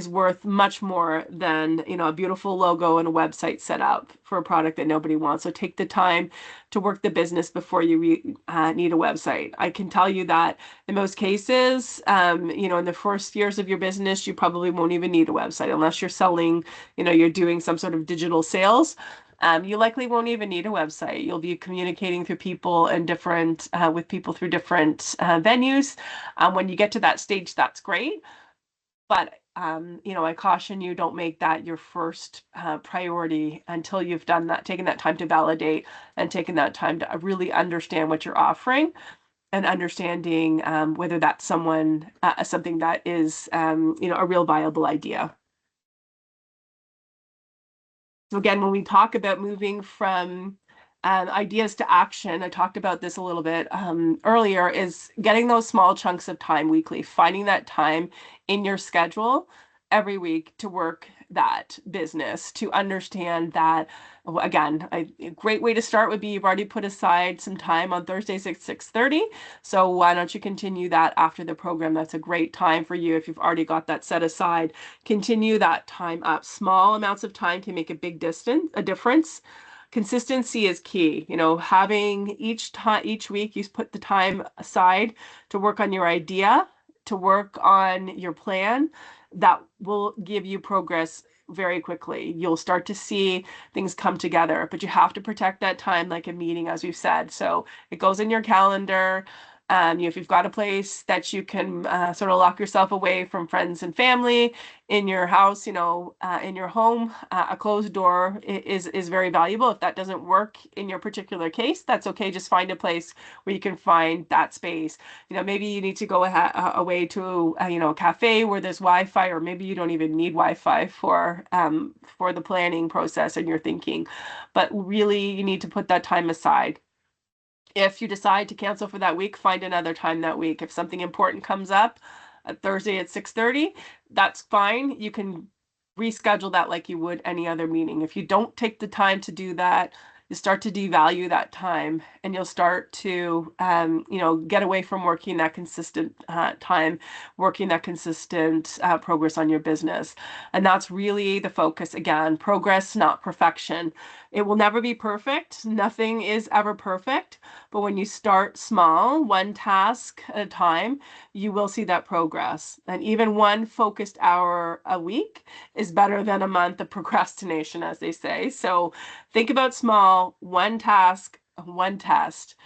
worth much more than, a beautiful logo and a website set up for a product that nobody wants. So take the time to work the business before you need a website. I can tell you that in most cases, in the first years of your business, you probably won't even need a website unless you're selling, you're doing some sort of digital sales. You likely won't even need a website. You'll be communicating through people and with people through different venues. When you get to that stage, that's great. But I caution you, don't make that your first priority until you've done that, taken that time to validate and taken that time to really understand what you're offering, and understanding whether that's something that is, a real viable idea. So again, when we talk about moving from ideas to action, I talked about this a little bit earlier, is getting those small chunks of time weekly, finding that time in your schedule every week to work that business, to understand that. Again, a great way to start would be you've already put aside some time on Thursdays at 6:30. So why don't you continue that after the program? That's a great time for you if you've already got that set aside. Continue that time up. Small amounts of time can make a difference. Consistency is key. Having each week you put the time aside to work on your idea, to work on your plan, that will give you progress very quickly. You'll start to see things come together, but you have to protect that time like a meeting, as we've said. So it goes in your calendar. If you've got a place that you can sort of lock yourself away from friends and family in your house, in your home, a closed door is very valuable. If that doesn't work in your particular case, that's okay. Just find a place where you can find that space. Maybe you need to go away to a cafe where there's Wi-Fi, or maybe you don't even need Wi-Fi for the planning process and your thinking. But really, you need to put that time aside. If you decide to cancel for that week, find another time that week. If something important comes up Thursday at 6:30, that's fine. You can reschedule that like you would any other meeting. If you don't take the time to do that, you start to devalue that time, and you'll start to, get away from working that consistent time, working that consistent progress on your business. And that's really the focus. Again, progress, not perfection. It will never be perfect. Nothing is ever perfect. But when you start small, one task at a time, you will see that progress. And even one focused hour a week is better than a month of procrastination, as they say. So think about small, one task, one test.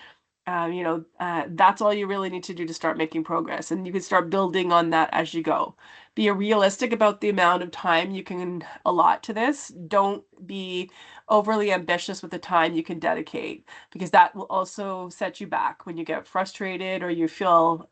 That's all you really need to do to start making progress. And you can start building on that as you go. Be realistic about the amount of time you can allot to this. Don't be overly ambitious with the time you can dedicate, because that will also set you back when you get frustrated or you feel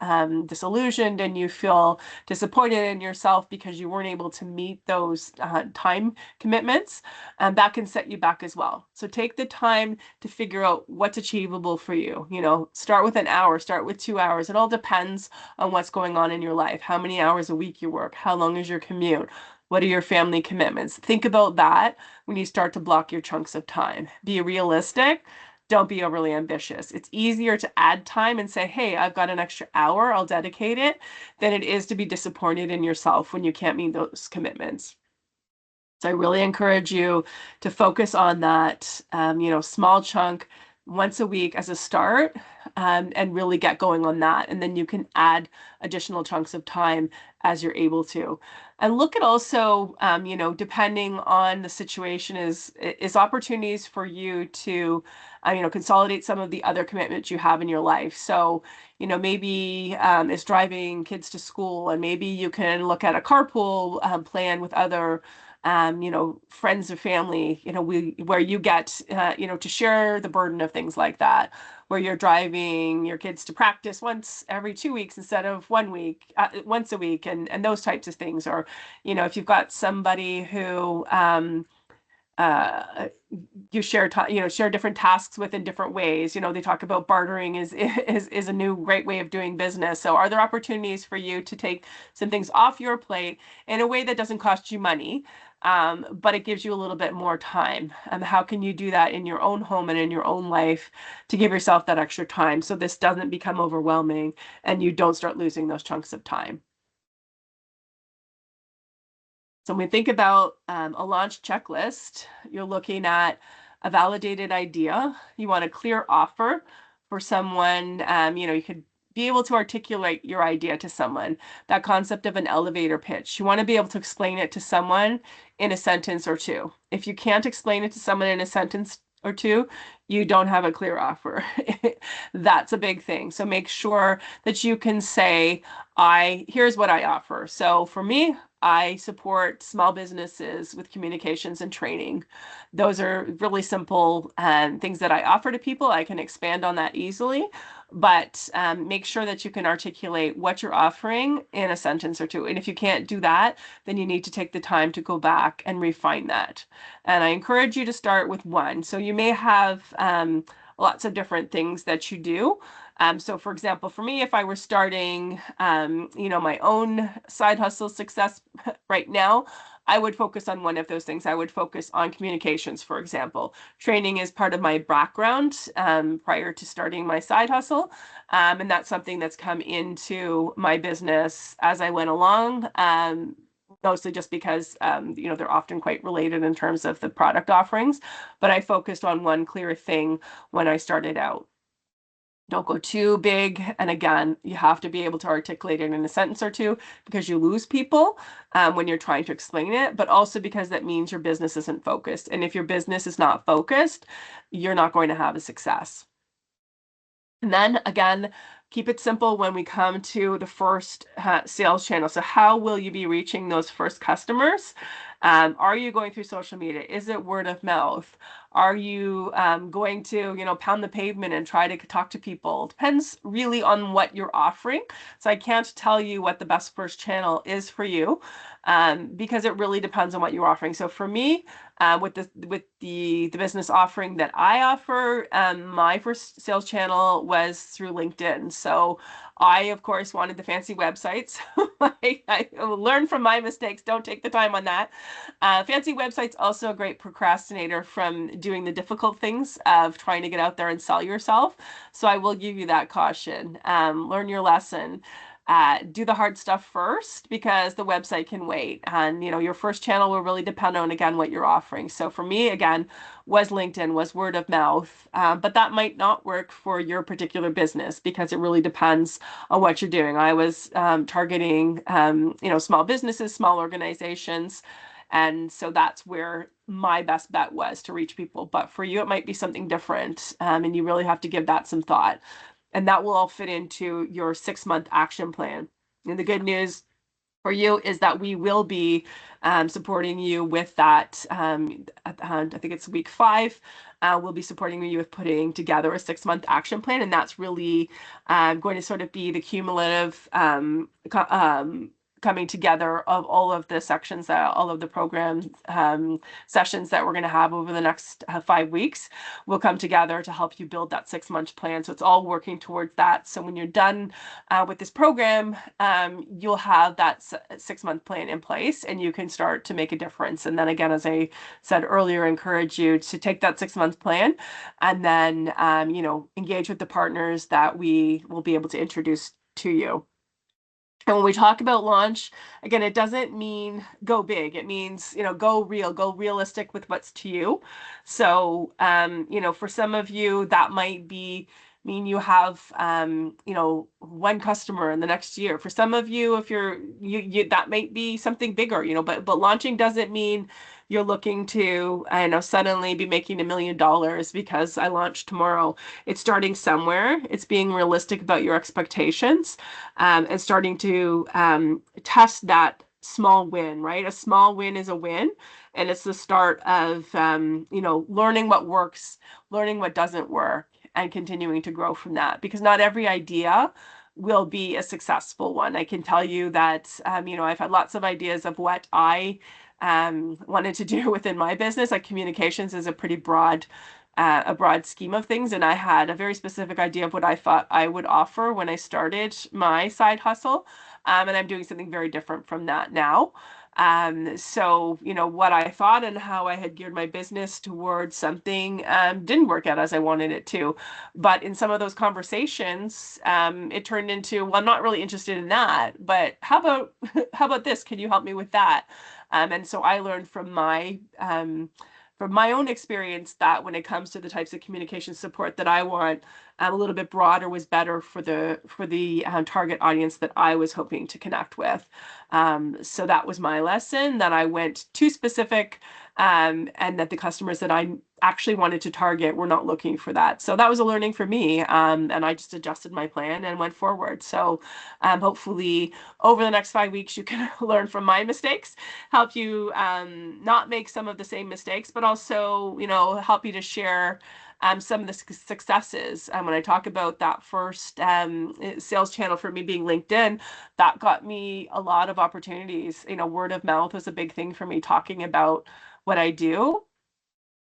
disillusioned and you feel disappointed in yourself because you weren't able to meet those time commitments. That can set you back as well. So take the time to figure out what's achievable for you. You know, start with an hour, start with 2 hours. It all depends on what's going on in your life, how many hours a week you work, how long is your commute, what are your family commitments. Think about that when you start to block your chunks of time. Be realistic. Don't be overly ambitious. It's easier to add time and say, hey, I've got an extra hour, I'll dedicate it, than it is to be disappointed in yourself when you can't meet those commitments. So I really encourage you to focus on that, small chunk once a week as a start, and really get going on that. And then you can add additional chunks of time as you're able to. And look at also, depending on the situation, is opportunities for you to, consolidate some of the other commitments you have in your life. So, maybe it's driving kids to school, and maybe you can look at a carpool plan with other friends or family, where you get, to share the burden of things like that, where you're driving your kids to practice once every 2 weeks instead of once a week, and those types of things. Or, if you've got somebody who, uh, you share share different tasks with in different ways. They talk about bartering is a new great way of doing business. So are there opportunities for you to take some things off your plate in a way that doesn't cost you money, but it gives you a little bit more time? How can you do that in your own home and in your own life to give yourself that extra time so this doesn't become overwhelming and you don't start losing those chunks of time? So when we think about a launch checklist, you're looking at a validated idea. You want a clear offer for someone. You could be able to articulate your idea to someone. That concept of an elevator pitch. You want to be able to explain it to someone in a sentence or two. If you can't explain it to someone in a sentence or two, you don't have a clear offer. That's a big thing. So make sure that you can say, here's what I offer. So for me, I support small businesses with communications and training. Those are really simple things that I offer to people. I can expand on that easily, but make sure that you can articulate what you're offering in a sentence or two. And if you can't do that, then you need to take the time to go back and refine that. And I encourage you to start with one. So you may have lots of different things that you do. So for example, for me, if I were starting, my own side hustle success right now, I would focus on one of those things. I would focus on communications, for example. Training is part of my background prior to starting my side hustle. And that's something that's come into my business as I went along. Mostly just because, they're often quite related in terms of the product offerings. But I focused on one clear thing when I started out. Don't go too big. And again, you have to be able to articulate it in a sentence or two, because you lose people when you're trying to explain it, but also because that means your business isn't focused. And if your business is not focused, you're not going to have a success. And then again, keep it simple when we come to the first sales channel. So how will you be reaching those first customers? Are you going through social media? Is it word of mouth? Are you going to, pound the pavement and try to talk to people? Depends really on what you're offering. So I can't tell you what the best first channel is for you, because it really depends on what you're offering. So for me, with the business offering that I offer, my first sales channel was through LinkedIn. So I, of course, wanted the fancy websites. I learned from my mistakes. Don't take the time on that. Fancy websites also a great procrastinator from doing the difficult things of trying to get out there and sell yourself. So I will give you that caution. Learn your lesson. Do the hard stuff first, because the website can wait. And, your first channel will really depend on, again, what you're offering. So for me, again, was LinkedIn, was word of mouth. But that might not work for your particular business, because it really depends on what you're doing. I was targeting, small businesses, small organizations. And so that's where my best bet was to reach people. But for you, it might be something different. And you really have to give that some thought. And that will all fit into your 6-month action plan. And the good news for you is that we will be supporting you with that. I think it's week 5. We'll be supporting you with putting together a 6-month action plan, and that's really going to sort of be the cumulative coming together of all of the sections, all of the program sessions that we're going to have over the next 5 weeks will come together to help you build that 6-month plan. So it's all working towards that. So when you're done with this program, you'll have that 6-month plan in place and you can start to make a difference. And then again, as I said earlier, encourage you to take that 6-month plan and then, engage with the partners that we will be able to introduce to you. And when we talk about launch, again, it doesn't mean go big. It means, go real, go realistic with what's to you. So, for some of you, that might mean you have, one customer in the next year. For some of you, if you that might be something bigger, but launching doesn't mean you're looking to, suddenly be making $1 million because I launched tomorrow. It's starting somewhere. It's being realistic about your expectations, and starting to test that small win, right? A small win is a win, and it's the start of, learning what works, learning what doesn't work, and continuing to grow from that. Because not every idea will be a successful one. I can tell you that, I've had lots of ideas of what I wanted to do within my business. Like communications is a pretty broad scheme of things, and I had a very specific idea of what I thought I would offer when I started my side hustle, and I'm doing something very different from that now. So what I thought and how I had geared my business towards something didn't work out as I wanted it to. But in some of those conversations, it turned into, well, I'm not really interested in that, but how about this? Can you help me with that? And so I learned from my own experience that when it comes to the types of communication support that I want, a little bit broader was better for the target audience that I was hoping to connect with. So that was my lesson, that I went too specific, and that the customers that I actually wanted to target were not looking for that. So that was a learning for me, and I just adjusted my plan and went forward. So hopefully over the next 5 weeks, you can learn from my mistakes, help you not make some of the same mistakes, but also, help you to share some of the successes. When I talk about that first sales channel for me being LinkedIn, that got me a lot of opportunities. Word of mouth was a big thing for me, talking about what I do.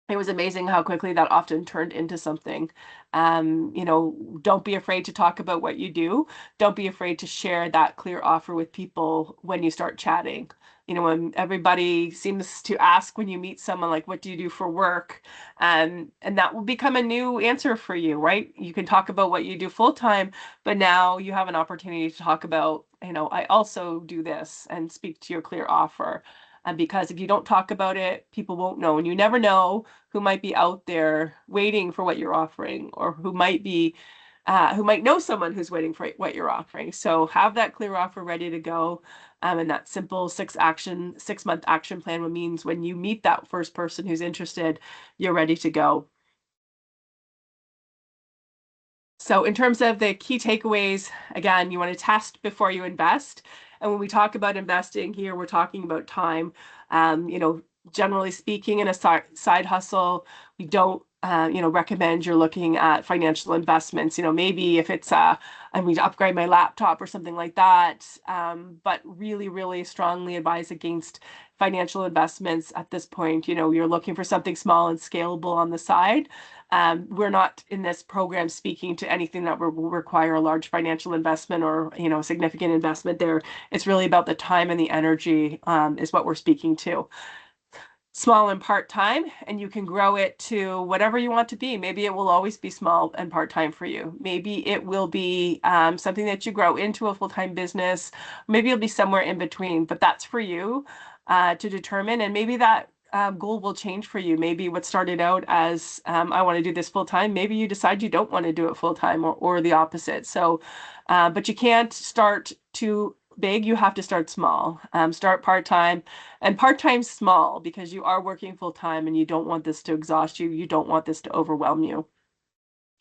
It was amazing how quickly that often turned into something. Don't be afraid to talk about what you do. Don't be afraid to share that clear offer with people when you start chatting. When everybody seems to ask when you meet someone, like, what do you do for work? And that will become a new answer for you, right? You can talk about what you do full time, but now you have an opportunity to talk about, I also do this, and speak to your clear offer. And because if you don't talk about it, people won't know. And you never know who might be out there waiting for what you're offering, or who might know someone who's waiting for what you're offering. So have that clear offer ready to go. And that simple 6-month action plan means when you meet that first person who's interested, you're ready to go. So in terms of the key takeaways, again, you want to test before you invest. And when we talk about investing here, we're talking about time. Generally speaking, in a side hustle, we don't, recommend you're looking at financial investments. Maybe if it's I need to upgrade my laptop or something like that. But really, really strongly advise against financial investments at this point. You're looking for something small and scalable on the side. We're not in this program speaking to anything that will require a large financial investment or, significant investment there. It's really about the time and the energy, is what we're speaking to. Small and part-time, and you can grow it to whatever you want to be. Maybe it will always be small and part-time for you. Maybe it will be something that you grow into a full-time business. Maybe it'll be somewhere in between, but that's for you to determine. And maybe that goal will change for you. Maybe what started out as I want to do this full-time, maybe you decide you don't want to do it full-time, or the opposite. So, but you can't start too big. You have to start small. Start part-time, and part-time small, because you are working full-time and you don't want this to exhaust you. You don't want this to overwhelm you.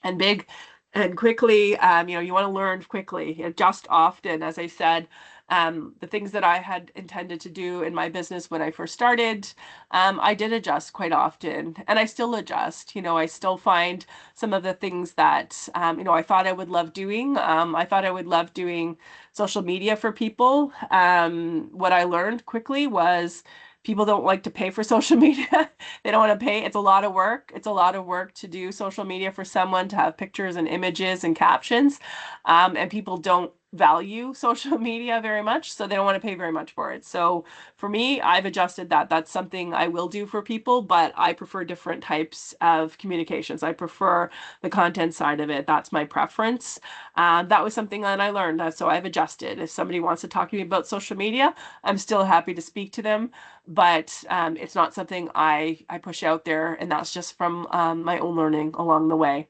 And big and quickly, you want to learn quickly, adjust often. As I said, The things that I had intended to do in my business when I first started, I did adjust quite often, and I still adjust. I still find some of the things that, I thought I would love doing. I thought I would love doing social media for people. What I learned quickly was people don't like to pay for social media. They don't want to pay. It's a lot of work. It's a lot of work to do social media for someone, to have pictures and images and captions. And people don't value social media very much, so they don't want to pay very much for it. So for me, I've adjusted that. That's something I will do for people, but I prefer different types of communications. I prefer the content side of it. That's my preference. That was something that I learned. So I've adjusted. If somebody wants to talk to me about social media, I'm still happy to speak to them, but it's not something I push out there, and that's just from my own learning along the way.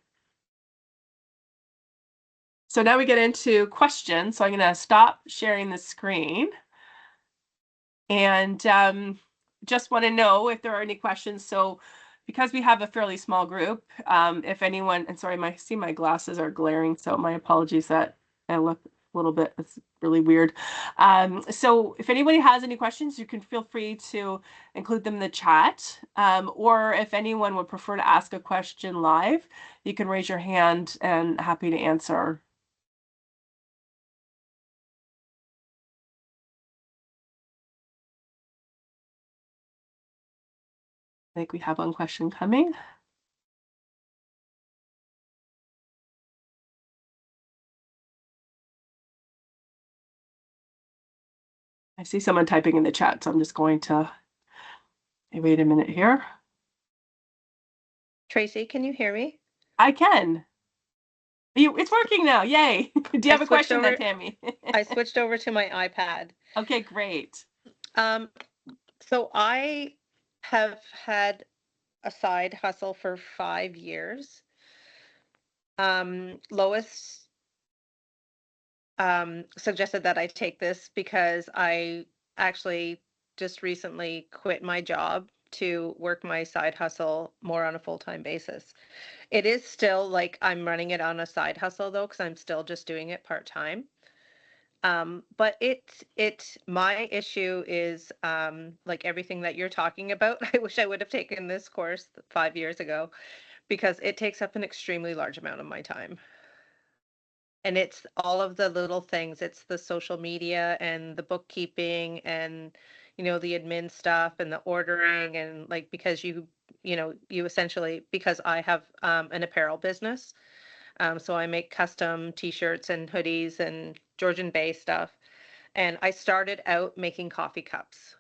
So now we get into questions. So I'm going to stop sharing the screen and just want to know if there are any questions. So because we have a fairly small group, if anyone, and sorry, my glasses are glaring, so my apologies that I look a little bit, it's really weird. So if anybody has any questions, you can feel free to include them in the chat. Or if anyone would prefer to ask a question live, you can raise your hand and happy to answer. I think we have one question coming. I see someone typing in the chat, so I'm just going to wait a minute here. Tracy, can you hear me? I can. It's working now. Yay. Do you have a question then, Tammy? I switched over to my iPad. Okay, great. So I have had a side hustle for 5 years. Lois suggested that I take this because I actually just recently quit my job to work my side hustle more on a full-time basis. It is still like I'm running it on a side hustle though, because I'm still just doing it part-time. But my issue is like everything that you're talking about. I wish I would have taken this course 5 years ago because it takes up an extremely large amount of my time. And it's all of the little things. It's the social media and the bookkeeping and, the admin stuff and the ordering and like because you essentially, because I have an apparel business. So I make custom t-shirts and hoodies and Georgian Bay stuff. And I started out making coffee cups.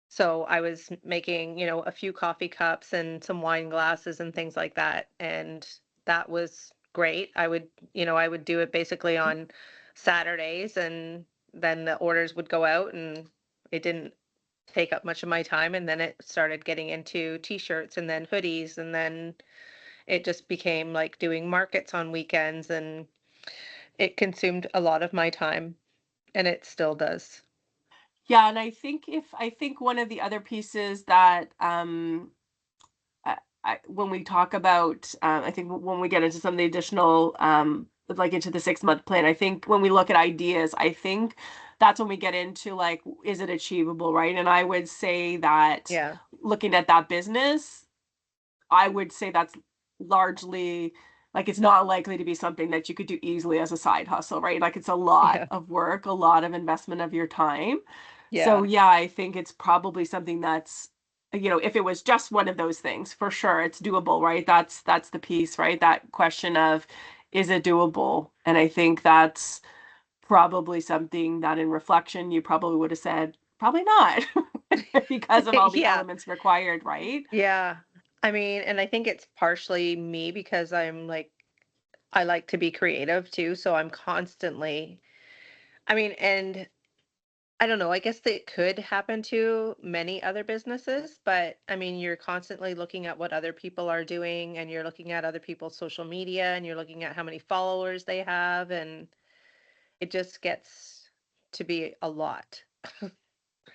So I was making, a few coffee cups and some wine glasses and things like that. And that was great. I would do it basically on Saturdays and then the orders would go out and it didn't take up much of my time. And then it started getting into t-shirts and then hoodies. And then it just became like doing markets on weekends and it consumed a lot of my time and it still does. Yeah, and I think one of the other pieces that when we talk about, I think when we get into some of the additional, like into the 6-month plan, I think when we look at ideas, I think that's when we get into like, is it achievable, right? And I would say that Yeah. looking at that business, I would say that's largely like it's not likely to be something that you could do easily as a side hustle, right? Like it's a lot Yeah. of work, a lot of investment of your time. So Yeah. yeah, I think it's probably something that's, if it was just one of those things, for sure it's doable, right? That's the piece, right? That question of is it doable? And I think that's probably something that in reflection you probably would have said probably not because of all the Yeah. elements required, right? Yeah. I mean, and I think it's partially me because I like to be creative too. So I'm constantly, and I don't know, I guess that could happen to many other businesses, but you're constantly looking at what other people are doing and you're looking at other people's social media and you're looking at how many followers they have. And it just gets to be a lot.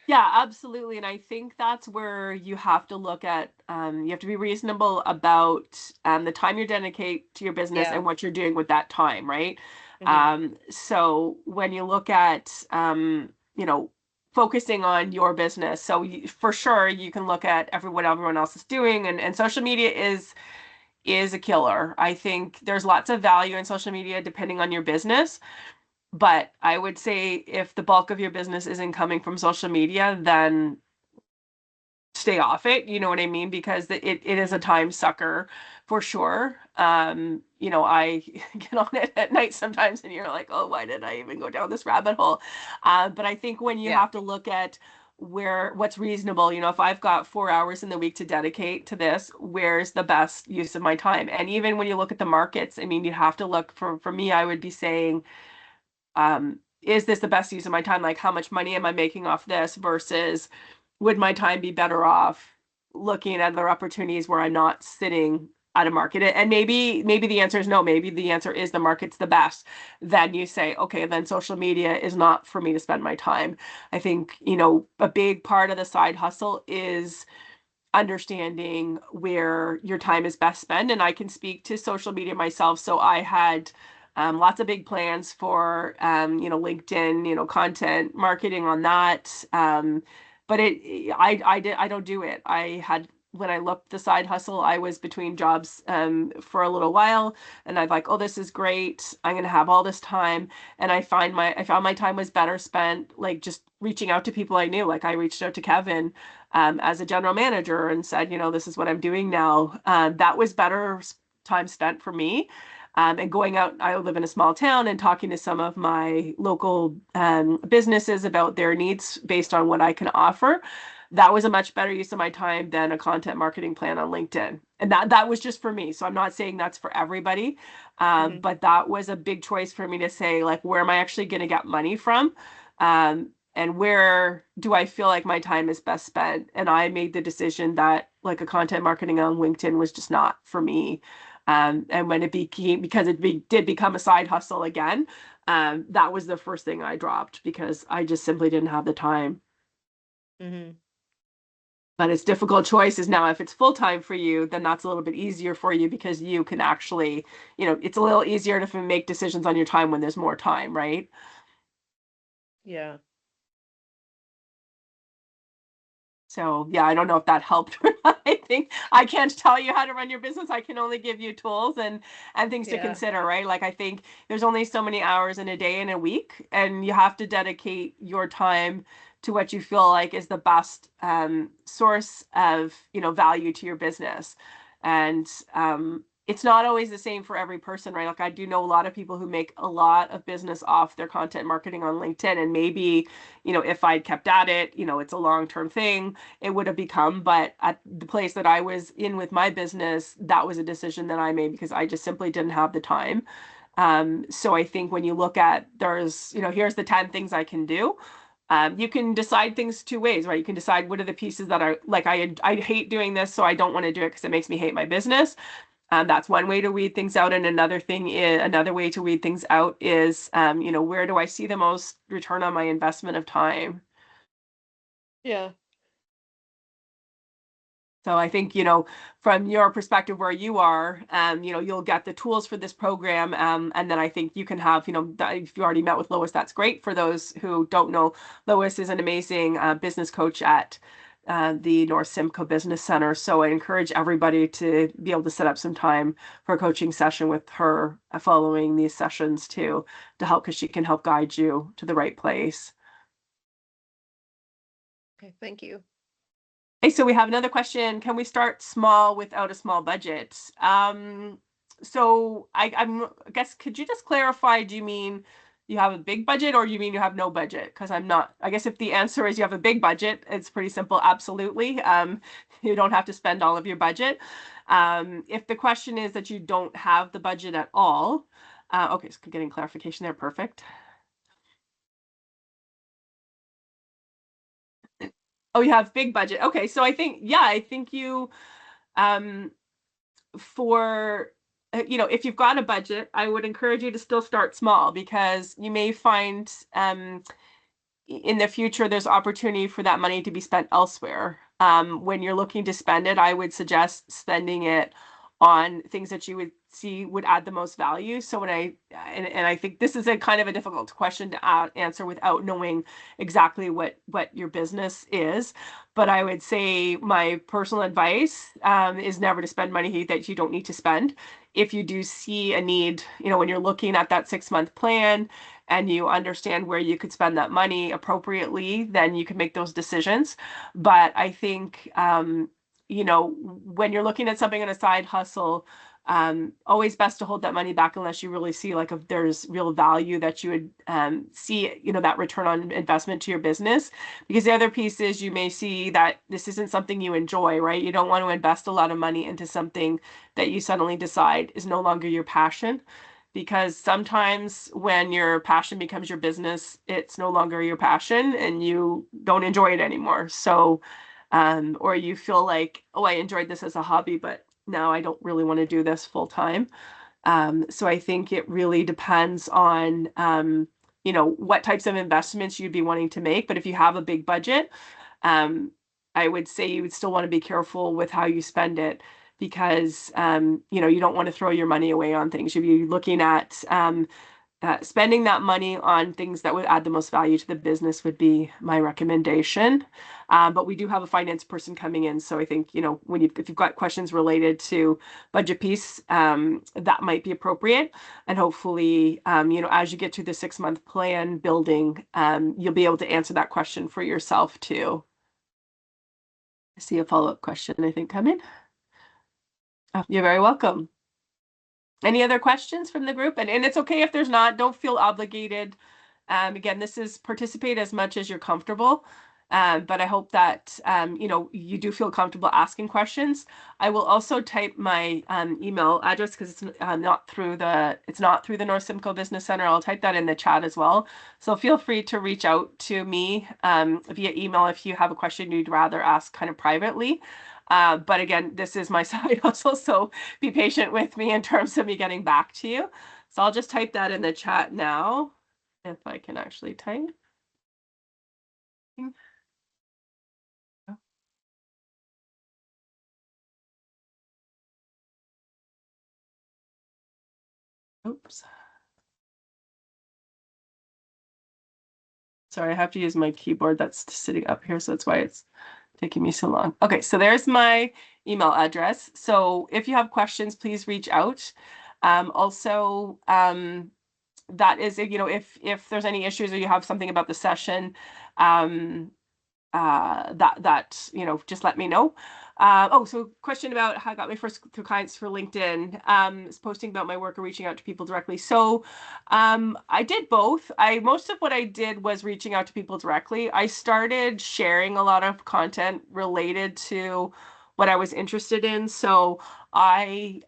Yeah, absolutely. And I think that's where you have to look at, you have to be reasonable about the time you dedicate to your business Yeah. and what you're doing with that time, right? So when you look at, you know, focusing on your business, so for sure you can look at what everyone else is doing, and social media is a killer. I think there's lots of value in social media depending on your business, but I would say if the bulk of your business isn't coming from social media, then stay off it. You know what I mean? Because it is a time sucker for sure. You know, I get on it at night sometimes and you're like, oh, why did I even go down this rabbit hole? But I think when you Yeah. have to look at what's reasonable, you know, if I've got 4 hours in the week to dedicate to this, where's the best use of my time? And even when you look at the markets, I mean, you have to look for me, I would be saying, is this the best use of my time? Like, how much money am I making off this versus would my time be better off looking at other opportunities where I'm not sitting at a market? And maybe the answer is no. Maybe the answer is the market's the best. Then you say, okay, then social media is not for me to spend my time. I think, you know, a big part of the side hustle is understanding where your time is best spent. And I can speak to social media myself. So I had lots of big plans for, you know, LinkedIn, you know, content marketing on that. But I don't do it. When I looked the side hustle, I was between jobs for a little while, and I'm like, oh, this is great. I'm going to have all this time. And I found my time was better spent like just reaching out to people I knew. Like I reached out to Kevin as a general manager and said, you know, this is what I'm doing now. That was better time spent for me. And going out, I live in a small town, and talking to some of my local businesses about their needs based on what I can offer. That was a much better use of my time than a content marketing plan on LinkedIn. And that was just for me. So I'm not saying that's for everybody, but that was a big choice for me to say, like, where am I actually going to get money from? And where do I feel like my time is best spent? And I made the decision that like a content marketing on LinkedIn was just not for me. And when it became, because did become a side hustle again, that was the first thing I dropped because I just simply didn't have the time. But it's difficult choices now. If it's full time for you, then that's a little bit easier for you because you can actually, you know, it's a little easier to make decisions on your time when there's more time, right? Yeah. So yeah, I don't know if that helped or not. I think I can't tell you how to run your business. I can only give you tools and things to Yeah. consider, right? Like I think there's only so many hours in a day and a week, and you have to dedicate your time to what you feel like is the best source of, you know, value to your business. And it's not always the same for every person, right? Like I do know a lot of people who make a lot of business off their content marketing on LinkedIn, and maybe, you know, if I'd kept at it, you know, it's a long-term thing, it would have become. But at the place that I was in with my business, that was a decision that I made because I just simply didn't have the time. So I think when you look at, there's, you know, here's the 10 things I can do. You can decide things two ways, right? You can decide what are the pieces that are like, I hate doing this, so I don't want to do it because it makes me hate my business. That's one way to weed things out. And another way to weed things out is, you know, where do I see the most return on my investment of time? Yeah. So I think, you know, from your perspective where you are, you know, you'll get the tools for this program. And then I think you can have, you know, if you already met with Lois, that's great. For those who don't know, Lois is an amazing business coach at the North Simcoe Business Center. So I encourage everybody to be able to set up some time for a coaching session with her following these sessions to help, because she can help guide you to the right place. Okay. Thank you. Hey, so we have another question. Can we start small without a small budget? So I guess, could you just clarify, do you mean you have a big budget or you mean you have no budget? Because I'm not, I guess if the answer is you have a big budget, it's pretty simple. Absolutely. You don't have to spend all of your budget. If the question is that you don't have the budget at all, okay, so getting clarification there. Perfect. Oh, you have big budget. Okay, so I think, yeah, I think you, um, for you know, if you've got a budget, I would encourage you to still start small, because you may find in the future there's opportunity for that money to be spent elsewhere. When you're looking to spend it, I would suggest spending it on things that you would see would add the most value. So when and I think this is a kind of a difficult question to answer without knowing exactly what your business is. But I would say my personal advice is never to spend money that you don't need to spend. If you do see a need, when you're looking at that 6-month plan and you understand where you could spend that money appropriately, then you can make those decisions. But I think, when you're looking at something on a side hustle, always best to hold that money back unless you really see like if there's real value that you would see, that return on investment to your business. Because the other piece is you may see that this isn't something you enjoy, right? You don't want to invest a lot of money into something that you suddenly decide is no longer your passion. Because sometimes when your passion becomes your business, it's no longer your passion and you don't enjoy it anymore. So, or you feel like, oh, I enjoyed this as a hobby, but now I don't really want to do this full time. So I think it really depends on, what types of investments you'd be wanting to make. But if you have a big budget, I would say you would still want to be careful with how you spend it because, you don't want to throw your money away on things. You'd be looking at spending that money on things that would add the most value to the business would be my recommendation. But we do have a finance person coming in. So I think, if you've got questions related to budget piece, that might be appropriate. And hopefully, as you get to the 6-month plan building, you'll be able to answer that question for yourself too. I see a follow-up question, I think, coming. Oh, you're very welcome. Any other questions from the group? And it's okay if there's not, don't feel obligated. Again, this is participate as much as you're comfortable. But I hope that, you do feel comfortable asking questions. I will also type my email address because it's not through the North Simcoe Business Center. I'll type that in the chat as well. So feel free to reach out to me via email if you have a question you'd rather ask kind of privately. But again, this is my side hustle, so be patient with me in terms of me getting back to you. So I'll just type that in the chat now, if I can actually type. Oops. Sorry, I have to use my keyboard that's sitting up here, so that's why it's taking me so long. Okay, so there's my email address. So if you have questions, please reach out. Also, that is, if there's any issues or you have something about the session, just let me know. So question about how I got my first clients for LinkedIn, is posting about my work or reaching out to people directly. So I did both. Most of what I did was reaching out to people directly. I started sharing a lot of content related to what I was interested in. So I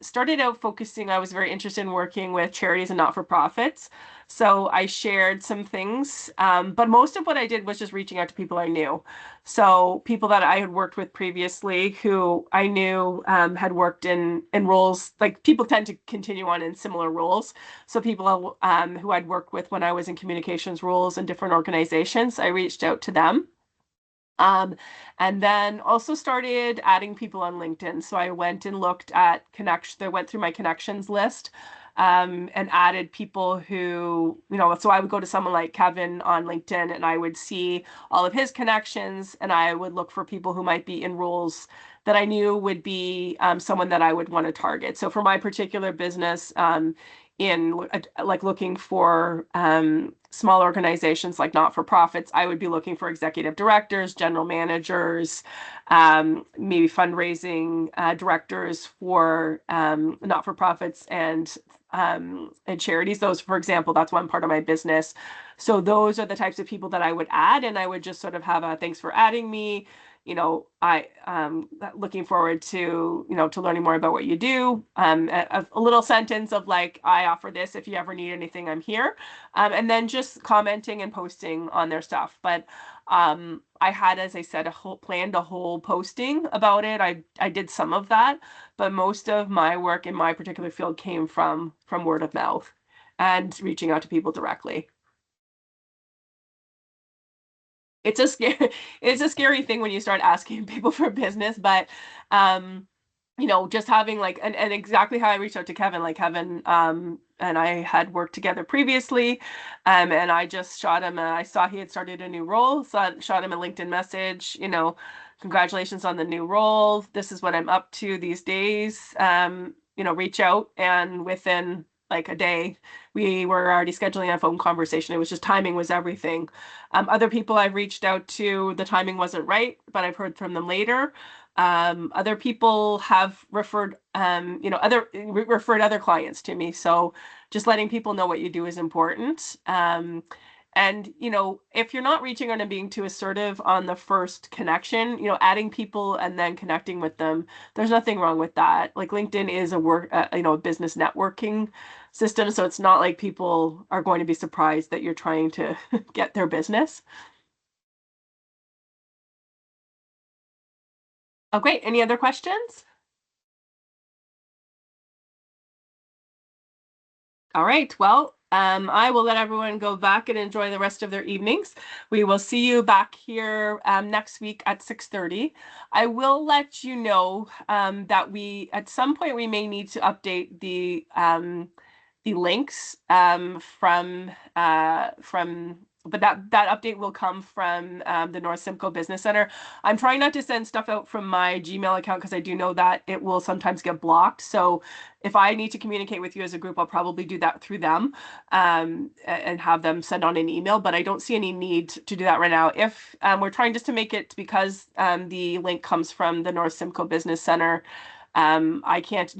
started out focusing, I was very interested in working with charities and not-for-profits. So I shared some things, but most of what I did was just reaching out to people I knew. So people that I had worked with previously who I knew had worked in roles, like people tend to continue on in similar roles. So people who I'd worked with when I was in communications roles in different organizations, I reached out to them. And then also started adding people on LinkedIn. So I went and looked at I went through my connections list and added people who, so I would go to someone like Kevin on LinkedIn and I would see all of his connections and I would look for people who might be in roles that I knew would be someone that I would want to target. So for my particular business, in like looking for small organizations like not-for-profits, I would be looking for executive directors, general managers, maybe fundraising directors for not-for-profits and charities. Those, for example, that's one part of my business. So those are the types of people that I would add, and I would just sort of have a thanks for adding me. I looking forward to to learning more about what you do. A little sentence of like, I offer this if you ever need anything, I'm here. And then just commenting and posting on their stuff. But I had, as I said, planned a whole posting about it. I did some of that, but most of my work in my particular field came from word of mouth and reaching out to people directly. It's a scary thing when you start asking people for business, but just having like, and exactly how I reached out to Kevin, like Kevin, and I had worked together previously, and I just shot him, I saw he had started a new role, so I shot him a LinkedIn message, congratulations on the new role. This is what I'm up to these days. Reach out, and within like a day, we were already scheduling a phone conversation. It was just timing was everything. Other people I've reached out to, the timing wasn't right, but I've heard from them later. Other people have referred, referred other clients to me. So just letting people know what you do is important. And, if you're not reaching out and being too assertive on the first connection, adding people and then connecting with them, there's nothing wrong with that. Like LinkedIn is a business networking system. So it's not like people are going to be surprised that you're trying to get their business. Oh, great. Any other questions? All right. Well, I will let everyone go back and enjoy the rest of their evenings. We will see you back here next week at 6:30. I will let you know that at some point we may need to update the links but that update will come from the North Simcoe Business Center. I'm trying not to send stuff out from my Gmail account because I do know that it will sometimes get blocked. So if I need to communicate with you as a group, I'll probably do that through them and have them send on an email. But I don't see any need to do that right now. If we're trying just to make it, because the link comes from the North Simcoe Business Center, I can't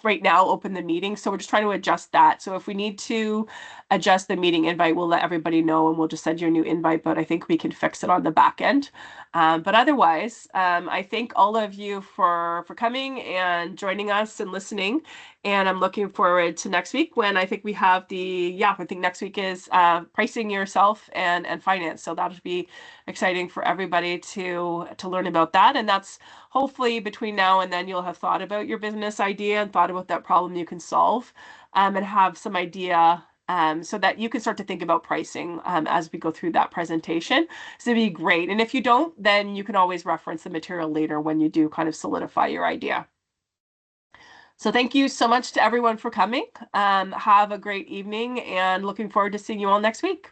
right now open the meeting, so we're just trying to adjust that. So if we need to adjust the meeting invite, we'll let everybody know and we'll just send you a new invite, but I think we can fix it on the back end. But otherwise, I thank all of you for coming and joining us and listening. And I'm looking forward to next week when I think we have I think next week is pricing yourself and finance. So that'll be exciting for everybody to learn about that. And that's hopefully between now and then you'll have thought about your business idea and thought about that problem you can solve, and have some idea so that you can start to think about pricing as we go through that presentation. So it'd be great. And if you don't, then you can always reference the material later when you do kind of solidify your idea. So thank you so much to everyone for coming. Have a great evening and looking forward to seeing you all next week.